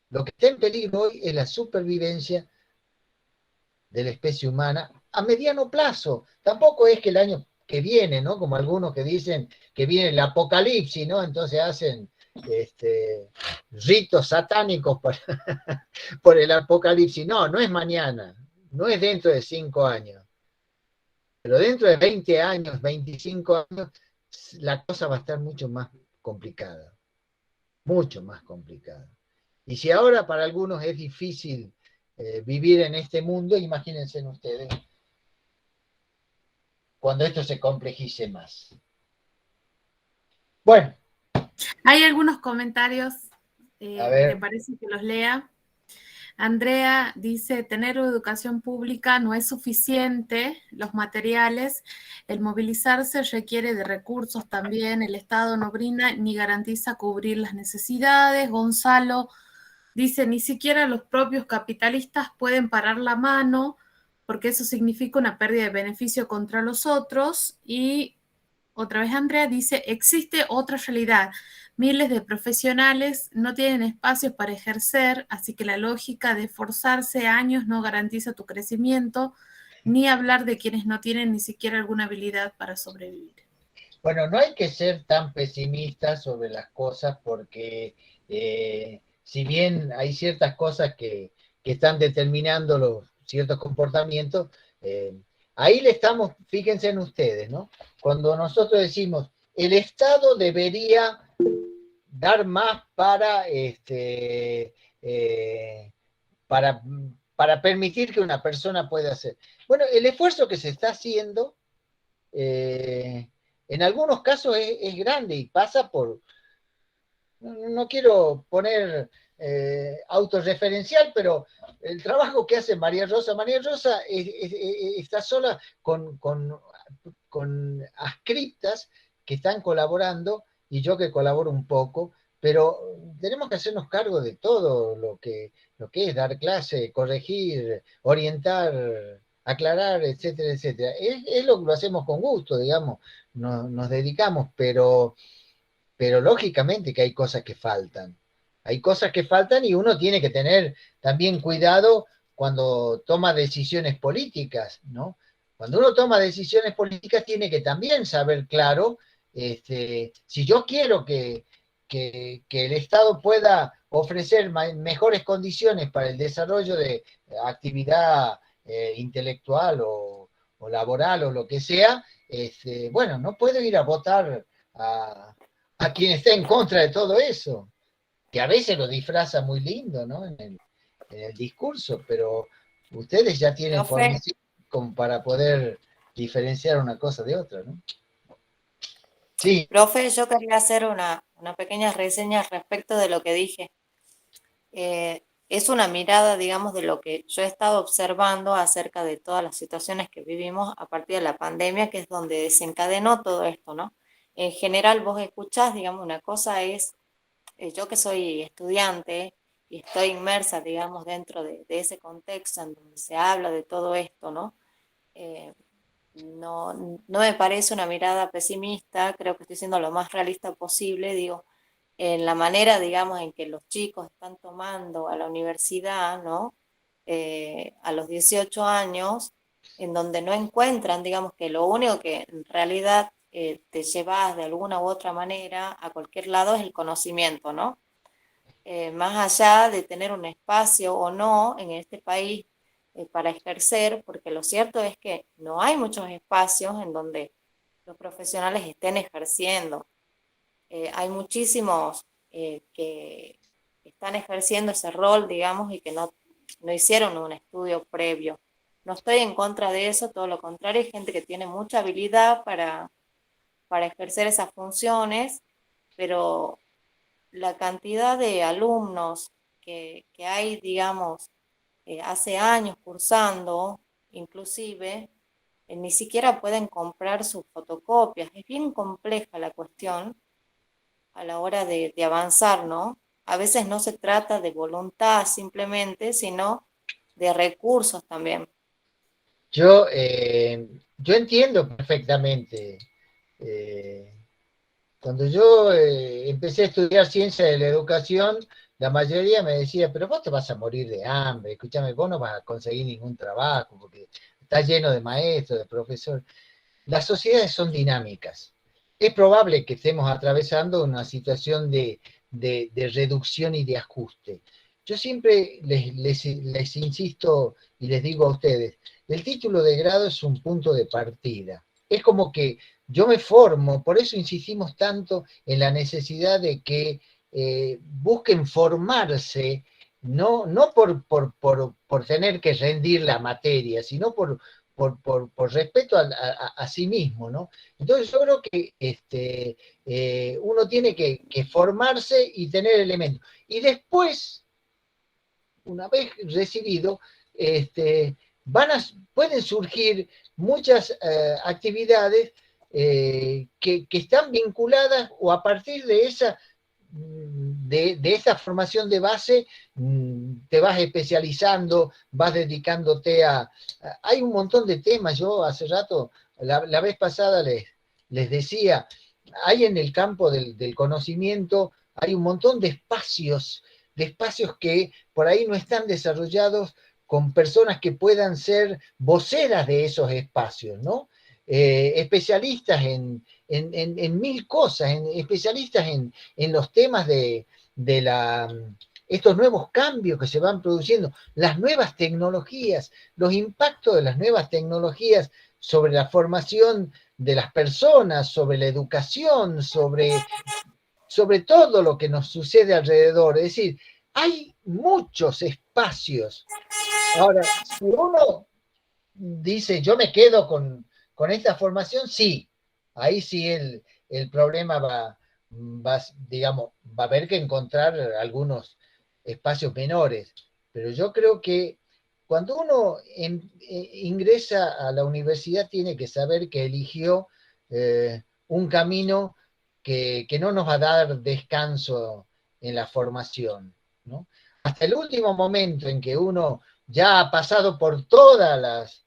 [SPEAKER 3] Lo que está en peligro hoy es la supervivencia de la especie humana a mediano plazo. Tampoco es que el año que viene, ¿no? Como algunos que dicen que viene el apocalipsis, ¿no? Entonces hacen ritos satánicos por el apocalipsis. No, no es mañana, no es dentro de 5 años, pero dentro de 20 años, 25 años, la cosa va a estar mucho más complicada, mucho más complicada. Y si ahora para algunos es difícil vivir en este mundo, imagínense ustedes cuando esto se complejice más. Bueno.
[SPEAKER 1] Hay algunos comentarios,
[SPEAKER 3] A ver.
[SPEAKER 1] ¿te parece que los lea? Andrea dice, tener educación pública no es suficiente, los materiales, el movilizarse requiere de recursos también, el Estado no brinda ni garantiza cubrir las necesidades. Gonzalo dice, ni siquiera los propios capitalistas pueden parar la mano, porque eso significa una pérdida de beneficio contra los otros. Y otra vez Andrea dice, existe otra realidad. Miles de profesionales no tienen espacios para ejercer, así que la lógica de forzarse años no garantiza tu crecimiento, ni hablar de quienes no tienen ni siquiera alguna habilidad para sobrevivir.
[SPEAKER 3] Bueno, no hay que ser tan pesimistas sobre las cosas porque si bien hay ciertas cosas que están determinando los ciertos comportamientos, ahí le estamos, fíjense en ustedes, ¿no? Cuando nosotros decimos, el Estado debería dar más para permitir que una persona pueda hacer. Bueno, el esfuerzo que se está haciendo en algunos casos es grande y pasa por, no quiero poner autorreferencial, pero el trabajo que hace María Rosa está sola con ascriptas que están colaborando y yo que colaboro un poco, pero tenemos que hacernos cargo de todo lo que es dar clase, corregir, orientar, aclarar, etcétera, etcétera. Es lo que lo hacemos con gusto, digamos, nos dedicamos, pero lógicamente que hay cosas que faltan. Hay cosas que faltan y uno tiene que tener también cuidado cuando toma decisiones políticas, ¿no? Cuando uno toma decisiones políticas tiene que también saber claro, si yo quiero que el Estado pueda ofrecer mejores condiciones para el desarrollo de actividad intelectual o laboral o lo que sea, bueno, no puedo ir a votar a quien está en contra de todo eso, que a veces lo disfraza muy lindo, ¿no? En el discurso, pero ustedes ya tienen formación como para poder diferenciar una cosa de otra, ¿no? Sí.
[SPEAKER 6] Profe, yo quería hacer una pequeña reseña respecto de lo que dije. Es una mirada, digamos, de lo que yo he estado observando acerca de todas las situaciones que vivimos a partir de la pandemia, que es donde desencadenó todo esto, ¿no? En general vos escuchás, digamos, una cosa es, yo que soy estudiante y estoy inmersa, digamos, dentro de ese contexto en donde se habla de todo esto, ¿no? No me parece una mirada pesimista, creo que estoy siendo lo más realista posible, digo, en la manera, digamos, en que los chicos están tomando a la universidad, ¿no? A los 18 años, en donde no encuentran, digamos, que lo único que en realidad te llevas de alguna u otra manera a cualquier lado es el conocimiento, ¿no? Más allá de tener un espacio o no en este país para ejercer, porque lo cierto es que no hay muchos espacios en donde los profesionales estén ejerciendo. Hay muchísimos que están ejerciendo ese rol, digamos, y que no hicieron un estudio previo. No estoy en contra de eso, todo lo contrario, hay gente que tiene mucha habilidad para ejercer esas funciones, pero la cantidad de alumnos que hay, digamos, hace años cursando, inclusive, ni siquiera pueden comprar sus fotocopias. Es bien compleja la cuestión a la hora de avanzar, ¿no? a veces no se trata de voluntad simplemente, sino de recursos también.
[SPEAKER 3] Yo entiendo perfectamente. Cuando yo empecé a estudiar ciencia de la educación, la mayoría me decía, pero vos te vas a morir de hambre, escúchame, vos no vas a conseguir ningún trabajo, porque está lleno de maestros, de profesores. Las sociedades son dinámicas. Es probable que estemos atravesando una situación de reducción y de ajuste. Yo siempre les insisto y les digo a ustedes, el título de grado es un punto de partida. Es como que yo me formo, por eso insistimos tanto en la necesidad de que busquen formarse, no por tener que rendir la materia, sino por respeto a sí mismo, ¿no? Entonces yo creo que uno tiene que formarse y tener elementos. Y después, una vez recibido, pueden surgir muchas actividades que están vinculadas o a partir de esa formación de base, te vas especializando, vas dedicándote Hay un montón de temas, yo hace rato, la vez pasada les decía, hay en el campo del conocimiento, hay un montón de espacios que por ahí no están desarrollados con personas que puedan ser voceras de esos espacios, ¿no? Especialistas en mil cosas, especialistas en los temas de estos nuevos cambios que se van produciendo, las nuevas tecnologías, los impactos de las nuevas tecnologías sobre la formación de las personas, sobre la educación, sobre todo lo que nos sucede alrededor. Es decir, hay muchos espacios. Ahora, si uno dice, yo me quedo con esta formación, sí, ahí sí el problema digamos, va a haber que encontrar algunos espacios menores, pero yo creo que cuando uno ingresa a la universidad tiene que saber que eligió un camino que no nos va a dar descanso en la formación, ¿no? Hasta el último momento en que uno ya ha pasado por todas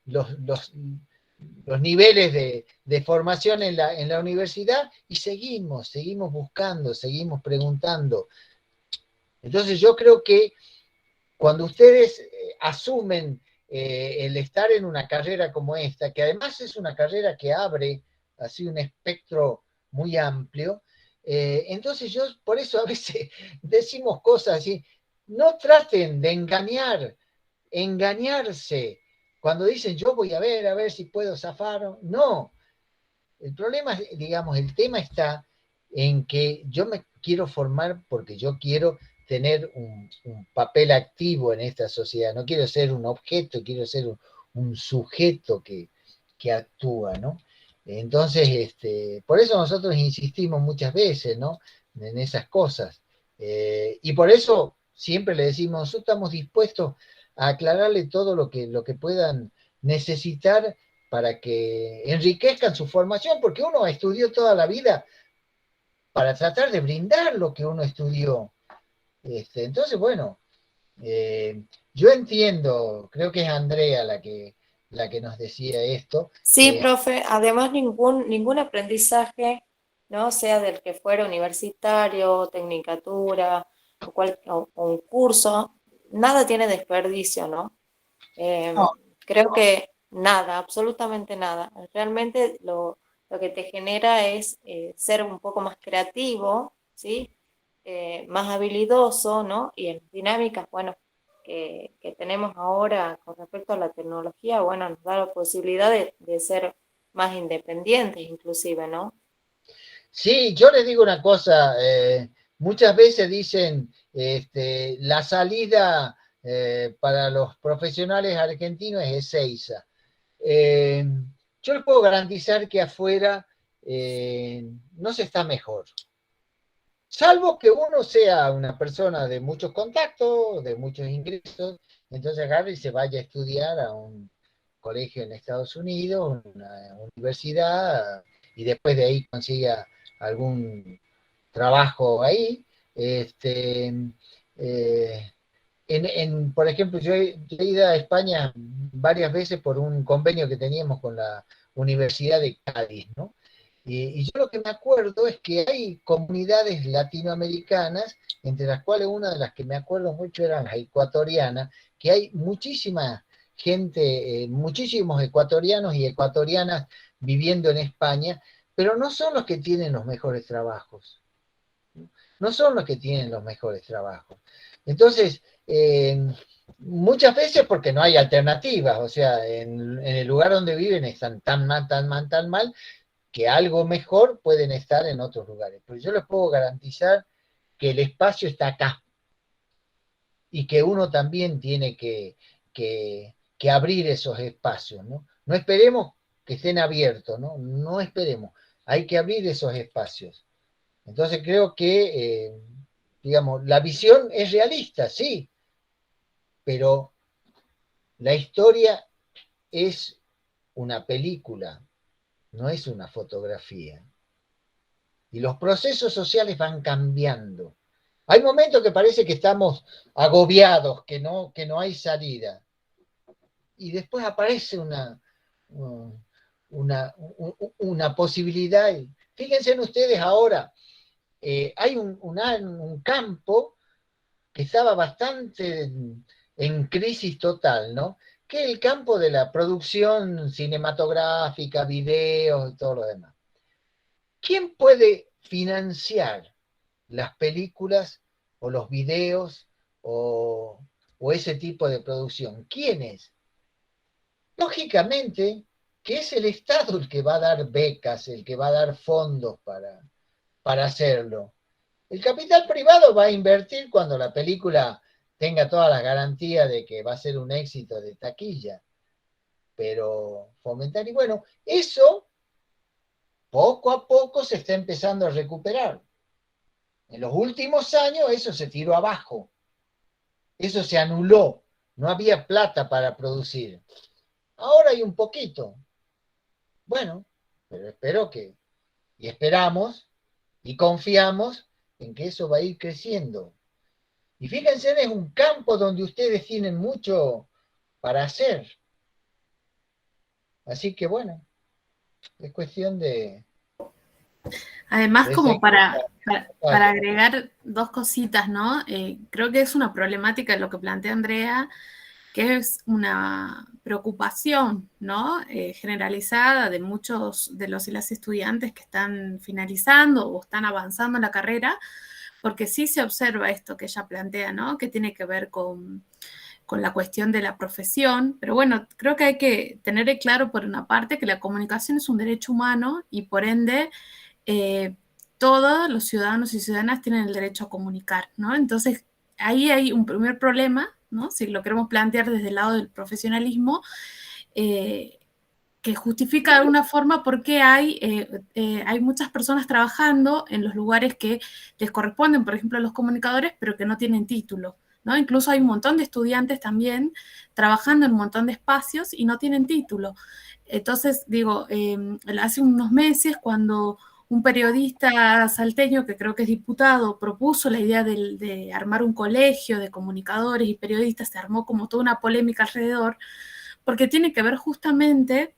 [SPEAKER 3] los niveles de formación en la universidad y seguimos buscando, seguimos preguntando. Entonces yo creo que cuando ustedes asumen el estar en una carrera como esta, que además es una carrera que abre así un espectro muy amplio, entonces yo por eso a veces decimos cosas así, no traten de engañarse cuando dicen yo voy a ver si puedo zafar. No, el problema, digamos, el tema está en que yo me quiero formar porque yo quiero tener un papel activo en esta sociedad, no quiero ser un objeto, quiero ser un sujeto que actúa, ¿no? Entonces, por eso nosotros insistimos muchas veces, ¿no? En esas cosas. Y por eso siempre le decimos, nosotros estamos dispuestos a aclararle todo lo que puedan necesitar para que enriquezcan su formación, porque uno estudió toda la vida para tratar de brindar lo que uno estudió. Entonces, bueno, yo entiendo, creo que es Andrea la que nos decía esto.
[SPEAKER 6] Sí, profe, además ningún aprendizaje, ¿no? Sea del que fuera universitario, tecnicatura o un curso, nada tiene desperdicio, ¿no?
[SPEAKER 3] No,
[SPEAKER 6] Creo que nada, absolutamente nada. Realmente lo que te genera es ser un poco más creativo, ¿sí? Más habilidoso, ¿no? Y en dinámicas, bueno, que tenemos ahora con respecto a la tecnología, bueno, nos da la posibilidad de ser más independientes inclusive, ¿no?
[SPEAKER 3] sí, yo les digo una cosa, muchas veces dicen la salida para los profesionales argentinos es Ezeiza. Eh, yo les puedo garantizar que afuera no se está mejor. Salvo que uno sea una persona de muchos contactos, de muchos ingresos, entonces agarre y se vaya a estudiar a un colegio en Estados Unidos, una universidad, y después de ahí consiga algún trabajo ahí. Por ejemplo, yo he ido a España varias veces por un convenio que teníamos con la Universidad de Cádiz, ¿no? Y yo lo que me acuerdo es que hay comunidades latinoamericanas, entre las cuales una de las que me acuerdo mucho eran las ecuatorianas, que hay muchísima gente, muchísimos ecuatorianos y ecuatorianas viviendo en España, pero no son los que tienen los mejores trabajos. No son los que tienen los mejores trabajos. Entonces, muchas veces porque no hay alternativas, o sea, en el lugar donde viven están tan mal, que algo mejor pueden estar en otros lugares. Pero yo les puedo garantizar que el espacio está acá y que uno también tiene que abrir esos espacios, ¿no? No esperemos que estén abiertos, ¿no? No esperemos, hay que abrir esos espacios. Entonces creo que, digamos, la visión es realista, sí, pero la historia es una película, no es una fotografía. Y los procesos sociales van cambiando. Hay momentos que parece que estamos agobiados, que no hay salida. Y después aparece una posibilidad. Fíjense en ustedes ahora, hay un campo que estaba bastante en crisis total, ¿no? Que es el campo de la producción cinematográfica, videos y todo lo demás. ¿Quién puede financiar las películas o los videos o ese tipo de producción? ¿Quién es? Lógicamente que es el Estado el que va a dar becas, el que va a dar fondos para hacerlo. El capital privado va a invertir cuando la película tenga toda la garantía de que va a ser un éxito de taquilla. Pero fomentar, y bueno, eso poco a poco se está empezando a recuperar. En los últimos años eso se tiró abajo. Eso se anuló. No había plata para producir. Ahora hay un poquito. Bueno, pero espero que, y esperamos, y confiamos en que eso va a ir creciendo. Y fíjense, es un campo donde ustedes tienen mucho para hacer. Así que bueno, es cuestión de...
[SPEAKER 1] Además,
[SPEAKER 3] de
[SPEAKER 1] como
[SPEAKER 3] seguir.
[SPEAKER 1] para agregar dos cositas, ¿no? Creo que es una problemática lo que plantea Andrea, que es una preocupación, ¿no? Generalizada de muchos de los y las estudiantes que están finalizando o están avanzando en la carrera, porque sí se observa esto que ella plantea, ¿no? Que tiene que ver con la cuestión de la profesión, pero bueno, creo que hay que tener claro por una parte que la comunicación es un derecho humano y por ende todos los ciudadanos y ciudadanas tienen el derecho a comunicar, ¿no? Entonces, ahí hay un primer problema, ¿no? Si lo queremos plantear desde el lado del profesionalismo, que justifica de alguna forma por qué hay muchas personas trabajando en los lugares que les corresponden, por ejemplo, a los comunicadores, pero que no tienen título, ¿no? Incluso hay un montón de estudiantes también trabajando en un montón de espacios y no tienen título. Entonces, digo, hace unos meses cuando un periodista salteño, que creo que es diputado, propuso la idea de armar un colegio de comunicadores y periodistas, se armó como toda una polémica alrededor, porque tiene que ver justamente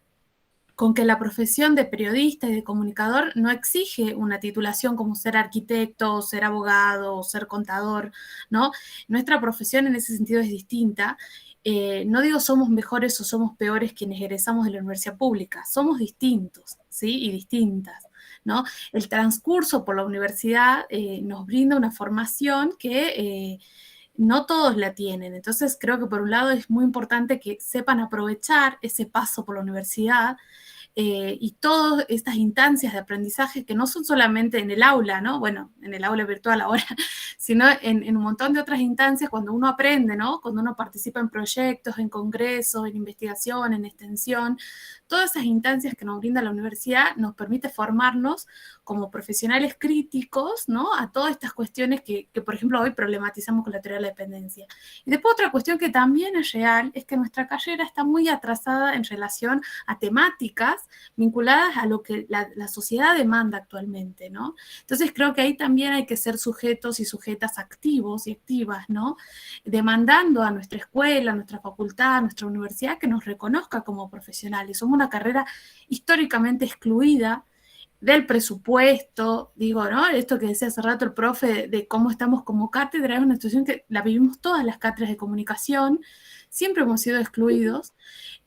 [SPEAKER 1] con que la profesión de periodista y de comunicador no exige una titulación como ser arquitecto, o ser abogado, o ser contador, ¿no? Nuestra profesión en ese sentido es distinta. No digo somos mejores o somos peores quienes egresamos de la universidad pública, somos distintos, ¿sí? Y distintas, ¿no? El transcurso por la universidad nos brinda una formación que no todos la tienen. Entonces creo que por un lado es muy importante que sepan aprovechar ese paso por la universidad y todas estas instancias de aprendizaje que no son solamente en el aula, ¿no? Bueno, en el aula virtual ahora, sino en un montón de otras instancias cuando uno aprende, ¿no? Cuando uno participa en proyectos, en congresos, en investigación, en extensión, todas esas instancias que nos brinda la universidad nos permite formarnos como profesionales críticos, ¿no? A todas estas cuestiones que, por ejemplo, hoy problematizamos con la teoría de la dependencia. Y después otra cuestión que también es real es que nuestra carrera está muy atrasada en relación a temáticas vinculadas a lo que la sociedad demanda actualmente, ¿no? Entonces creo que ahí también hay que ser sujetos y sujetas activos y activas, ¿no? Demandando a nuestra escuela, a nuestra facultad, a nuestra universidad que nos reconozca como profesionales. Somos una carrera históricamente excluida del presupuesto, digo, ¿no? Esto que decía hace rato el profe de cómo estamos como cátedra, es una situación que la vivimos todas las cátedras de comunicación, siempre hemos sido excluidos,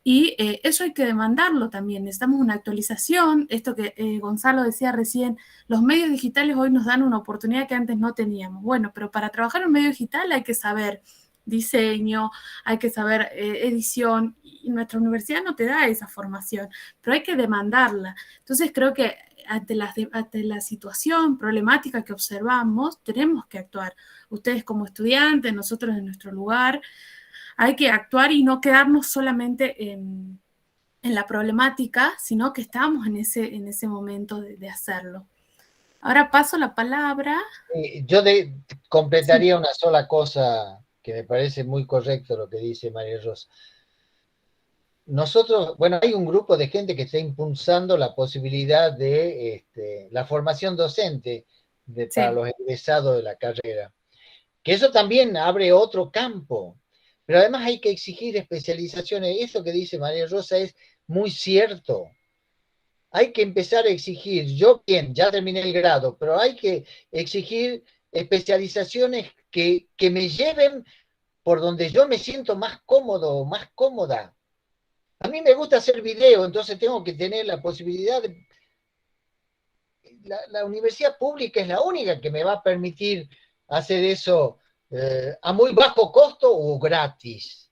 [SPEAKER 1] y eso hay que demandarlo también. Necesitamos una actualización, esto que Gonzalo decía recién, los medios digitales hoy nos dan una oportunidad que antes no teníamos. Bueno, pero para trabajar en un medio digital hay que saber diseño, hay que saber edición, y nuestra universidad no te da esa formación, pero hay que demandarla. Entonces creo que ante la situación problemática que observamos, tenemos que actuar. Ustedes como estudiantes, nosotros en nuestro lugar, hay que actuar y no quedarnos solamente en la problemática, sino que estamos en ese momento de hacerlo. Ahora paso la palabra.
[SPEAKER 3] Yo completaría una sola cosa que me parece muy correcto lo que dice María Rosa. Nosotros, bueno, hay un grupo de gente que está impulsando la posibilidad de la formación docente para los egresados de la carrera. Que eso también abre otro campo. Pero además hay que exigir especializaciones. Eso que dice María Rosa es muy cierto. Hay que empezar a exigir, yo bien, ya terminé el grado, pero hay que exigir especializaciones que me lleven por donde yo me siento más cómodo, más cómoda. A mí me gusta hacer video, entonces tengo que tener la posibilidad de... La universidad pública es la única que me va a permitir hacer eso a muy bajo costo o gratis.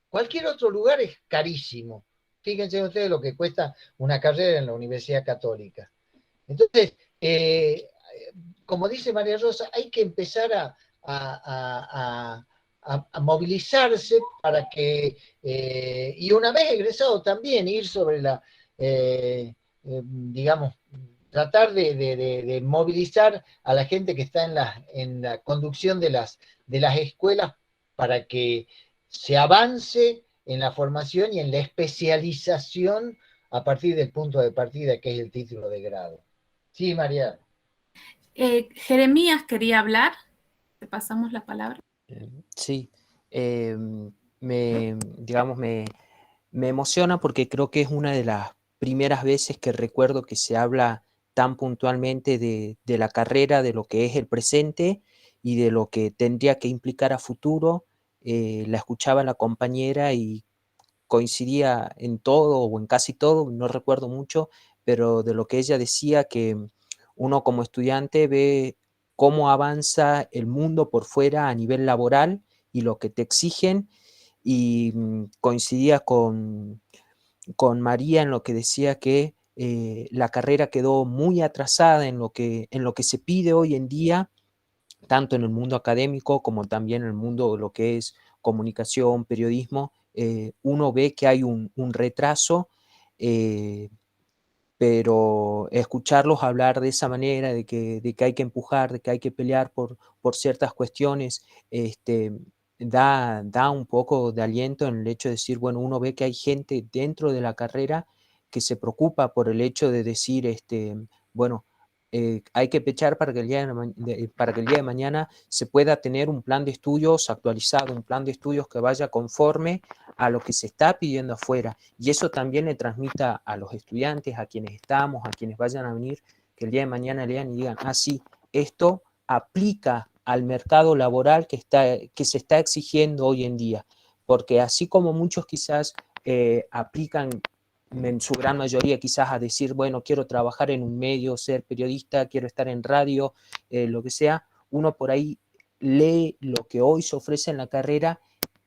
[SPEAKER 3] Cualquier otro lugar es carísimo. Fíjense ustedes lo que cuesta una carrera en la Universidad Católica. Entonces, como dice María Rosa, hay que empezar a movilizarse para que, y una vez egresado también, ir sobre digamos, tratar de movilizar a la gente que está en la conducción de las escuelas para que se avance en la formación y en la especialización a partir del punto de partida que es el título de grado. Sí, María.
[SPEAKER 1] Jeremías quería hablar. Te pasamos la palabra.
[SPEAKER 7] Sí. Me emociona porque creo que es una de las primeras veces que recuerdo que se habla tan puntualmente de la carrera, de lo que es el presente y de lo que tendría que implicar a futuro. La escuchaba la compañera y coincidía en todo o en casi todo, no recuerdo mucho, pero de lo que ella decía, que uno como estudiante ve cómo avanza el mundo por fuera a nivel laboral y lo que te exigen, y coincidía con María en lo que decía que la carrera quedó muy atrasada en lo que se pide hoy en día, tanto en el mundo académico como también en el mundo de lo que es comunicación, periodismo. Uno ve que hay un retraso, pero escucharlos hablar de esa manera, de que hay que empujar, de que hay que pelear por ciertas cuestiones, da un poco de aliento en el hecho de decir, bueno, uno ve que hay gente dentro de la carrera que se preocupa por el hecho de decir, bueno, hay que pechar para que el día de mañana se pueda tener un plan de estudios actualizado, un plan de estudios que vaya conforme a lo que se está pidiendo afuera, y eso también le transmita a los estudiantes, a quienes estamos, a quienes vayan a venir, que el día de mañana lean y digan, ah, sí, esto aplica al mercado laboral que se está exigiendo hoy en día, porque así como muchos quizás aplican en su gran mayoría quizás a decir, bueno, quiero trabajar en un medio, ser periodista, quiero estar en radio, lo que sea, uno por ahí lee lo que hoy se ofrece en la carrera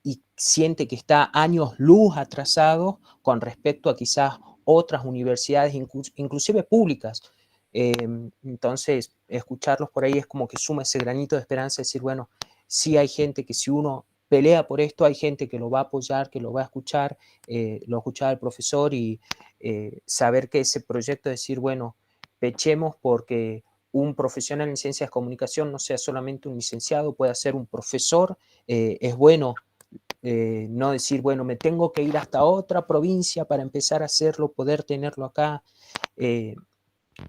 [SPEAKER 7] y siente que está años luz atrasado con respecto a quizás otras universidades, inclusive públicas. Entonces, escucharlos por ahí es como que suma ese granito de esperanza, decir, bueno, sí hay gente que si uno pelea por esto, hay gente que lo va a apoyar, que lo va a escuchar, lo escuchaba el profesor y saber que ese proyecto, decir, bueno, pechemos porque un profesional en ciencias de comunicación no sea solamente un licenciado, pueda ser un profesor, es bueno. No decir, bueno, me tengo que ir hasta otra provincia para empezar a hacerlo, poder tenerlo acá.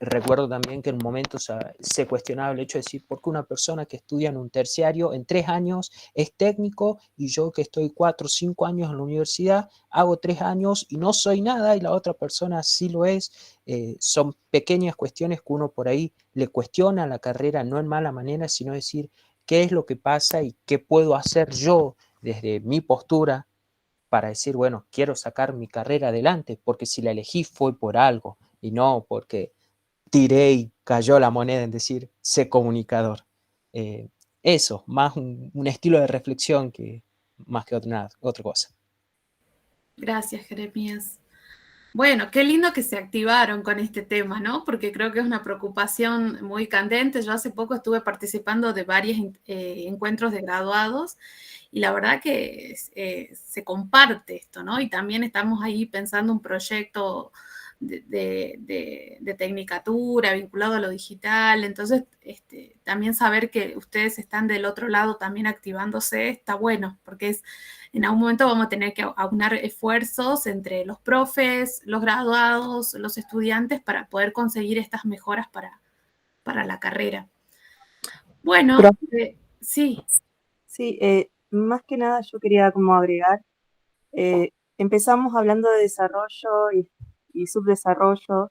[SPEAKER 7] Recuerdo también que en un momento se cuestionaba el hecho de decir, ¿por qué una persona que estudia en un terciario en 3 años es técnico y yo que estoy 4 o 5 años en la universidad hago 3 años y no soy nada y la otra persona sí lo es? Son pequeñas cuestiones que uno por ahí le cuestiona a la carrera, no en mala manera, sino decir qué es lo que pasa y qué puedo hacer yo desde mi postura para decir, bueno, quiero sacar mi carrera adelante, porque si la elegí fue por algo y no porque tiré y cayó la moneda en decir, sé comunicador. Eso, más un estilo de reflexión que más que otra cosa.
[SPEAKER 1] Gracias, Jeremías. Bueno, qué lindo que se activaron con este tema, ¿no? Porque creo que es una preocupación muy candente. Yo hace poco estuve participando de varios encuentros de graduados y la verdad que se comparte esto, ¿no? Y también estamos ahí pensando un proyecto de tecnicatura vinculado a lo digital. Entonces, también saber que ustedes están del otro lado también activándose está bueno, porque en algún momento vamos a tener que aunar esfuerzos entre los profes, los graduados, los estudiantes para poder conseguir estas mejoras para la carrera. Bueno, sí.
[SPEAKER 5] Sí, más que nada yo quería como agregar, empezamos hablando de desarrollo y subdesarrollo,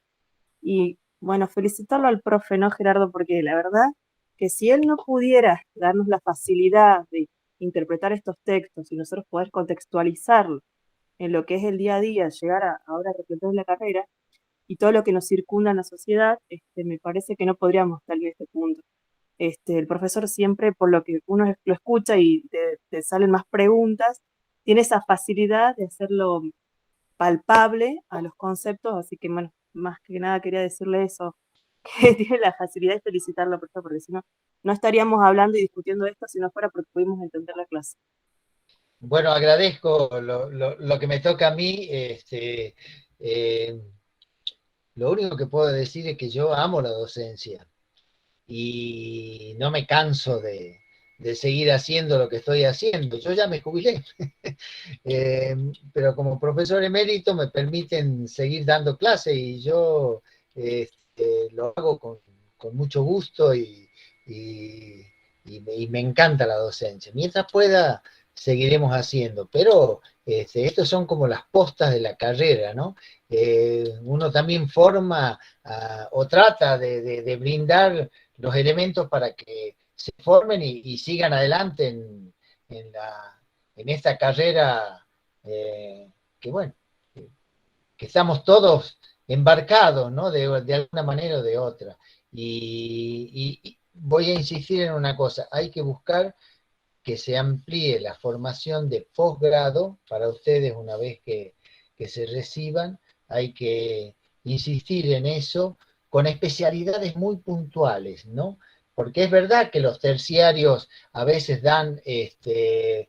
[SPEAKER 5] y bueno, felicitarlo al profe, ¿no, Gerardo? Porque la verdad que si él no pudiera darnos la facilidad de interpretar estos textos y nosotros poder contextualizarlo en lo que es el día a día, llegar a ahora a reflejar la carrera y todo lo que nos circunda en la sociedad, me parece que no podríamos estar en este punto. El profesor siempre, por lo que uno lo escucha y te salen más preguntas, tiene esa facilidad de hacerlo palpable a los conceptos, así que bueno, más que nada quería decirle eso, que tiene la facilidad de felicitarlo, por favor, porque si no, no estaríamos hablando y discutiendo esto si no fuera porque pudimos entender la clase.
[SPEAKER 3] Bueno, agradezco lo que me toca a mí. Lo único que puedo decir es que yo amo la docencia y no me canso de seguir haciendo lo que estoy haciendo. Yo ya me jubilé, pero como profesor emérito me permiten seguir dando clases y yo lo hago con mucho gusto y me encanta la docencia. Mientras pueda, seguiremos haciendo, pero estos son como las postas de la carrera, ¿no? Uno también forma o trata de brindar los elementos para que se formen y sigan adelante en esta carrera que bueno, que estamos todos embarcados, ¿no? De alguna manera o de otra. Y voy a insistir en una cosa, hay que buscar que se amplíe la formación de posgrado para ustedes una vez que se reciban, hay que insistir en eso con especialidades muy puntuales, ¿no? Porque es verdad que los terciarios a veces dan en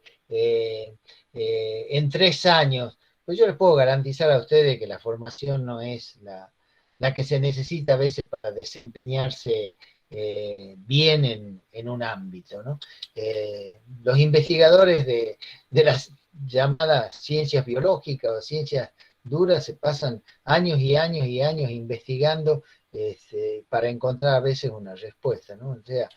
[SPEAKER 3] 3 años, pues yo les puedo garantizar a ustedes que la formación no es la que se necesita a veces para desempeñarse bien en un ámbito, ¿no? Los investigadores de las llamadas ciencias biológicas o ciencias duras se pasan años y años y años investigando para encontrar a veces una respuesta, ¿no? O sea,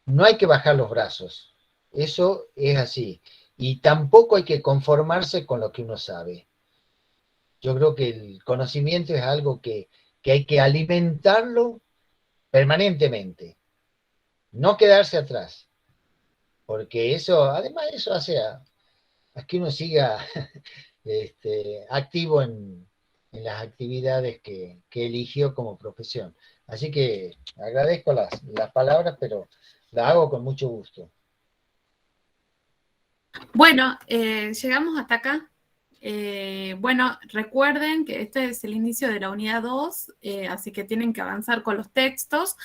[SPEAKER 3] no hay que bajar los brazos, eso es así, y tampoco hay que conformarse con lo que uno sabe. Yo creo que el conocimiento es algo que hay que alimentarlo permanentemente, no quedarse atrás, porque eso, además eso hace a que uno siga activo en las actividades que eligió como profesión. Así que agradezco las palabras, pero las hago con mucho gusto.
[SPEAKER 1] Bueno, llegamos hasta acá. Bueno, recuerden que este es el inicio de la unidad 2, así que tienen que avanzar con los textos.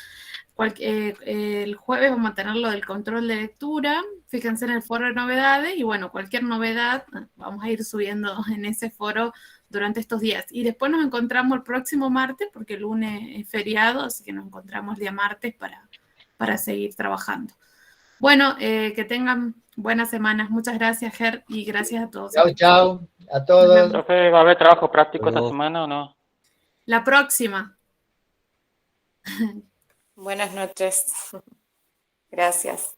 [SPEAKER 1] El jueves vamos a tener lo del control de lectura. fíjense en el foro de novedades y bueno, cualquier novedad vamos a ir subiendo en ese foro durante estos días. Y después nos encontramos el próximo martes, porque el lunes es feriado, así que nos encontramos el día martes para seguir trabajando. Bueno, que tengan buenas semanas. Muchas gracias, Ger, y gracias a todos.
[SPEAKER 3] Chao, chao, a todos.
[SPEAKER 8] Profe, ¿va a haber trabajo práctico esta
[SPEAKER 7] Luego.
[SPEAKER 8] semana o no?
[SPEAKER 1] La próxima.
[SPEAKER 6] Buenas noches. Gracias.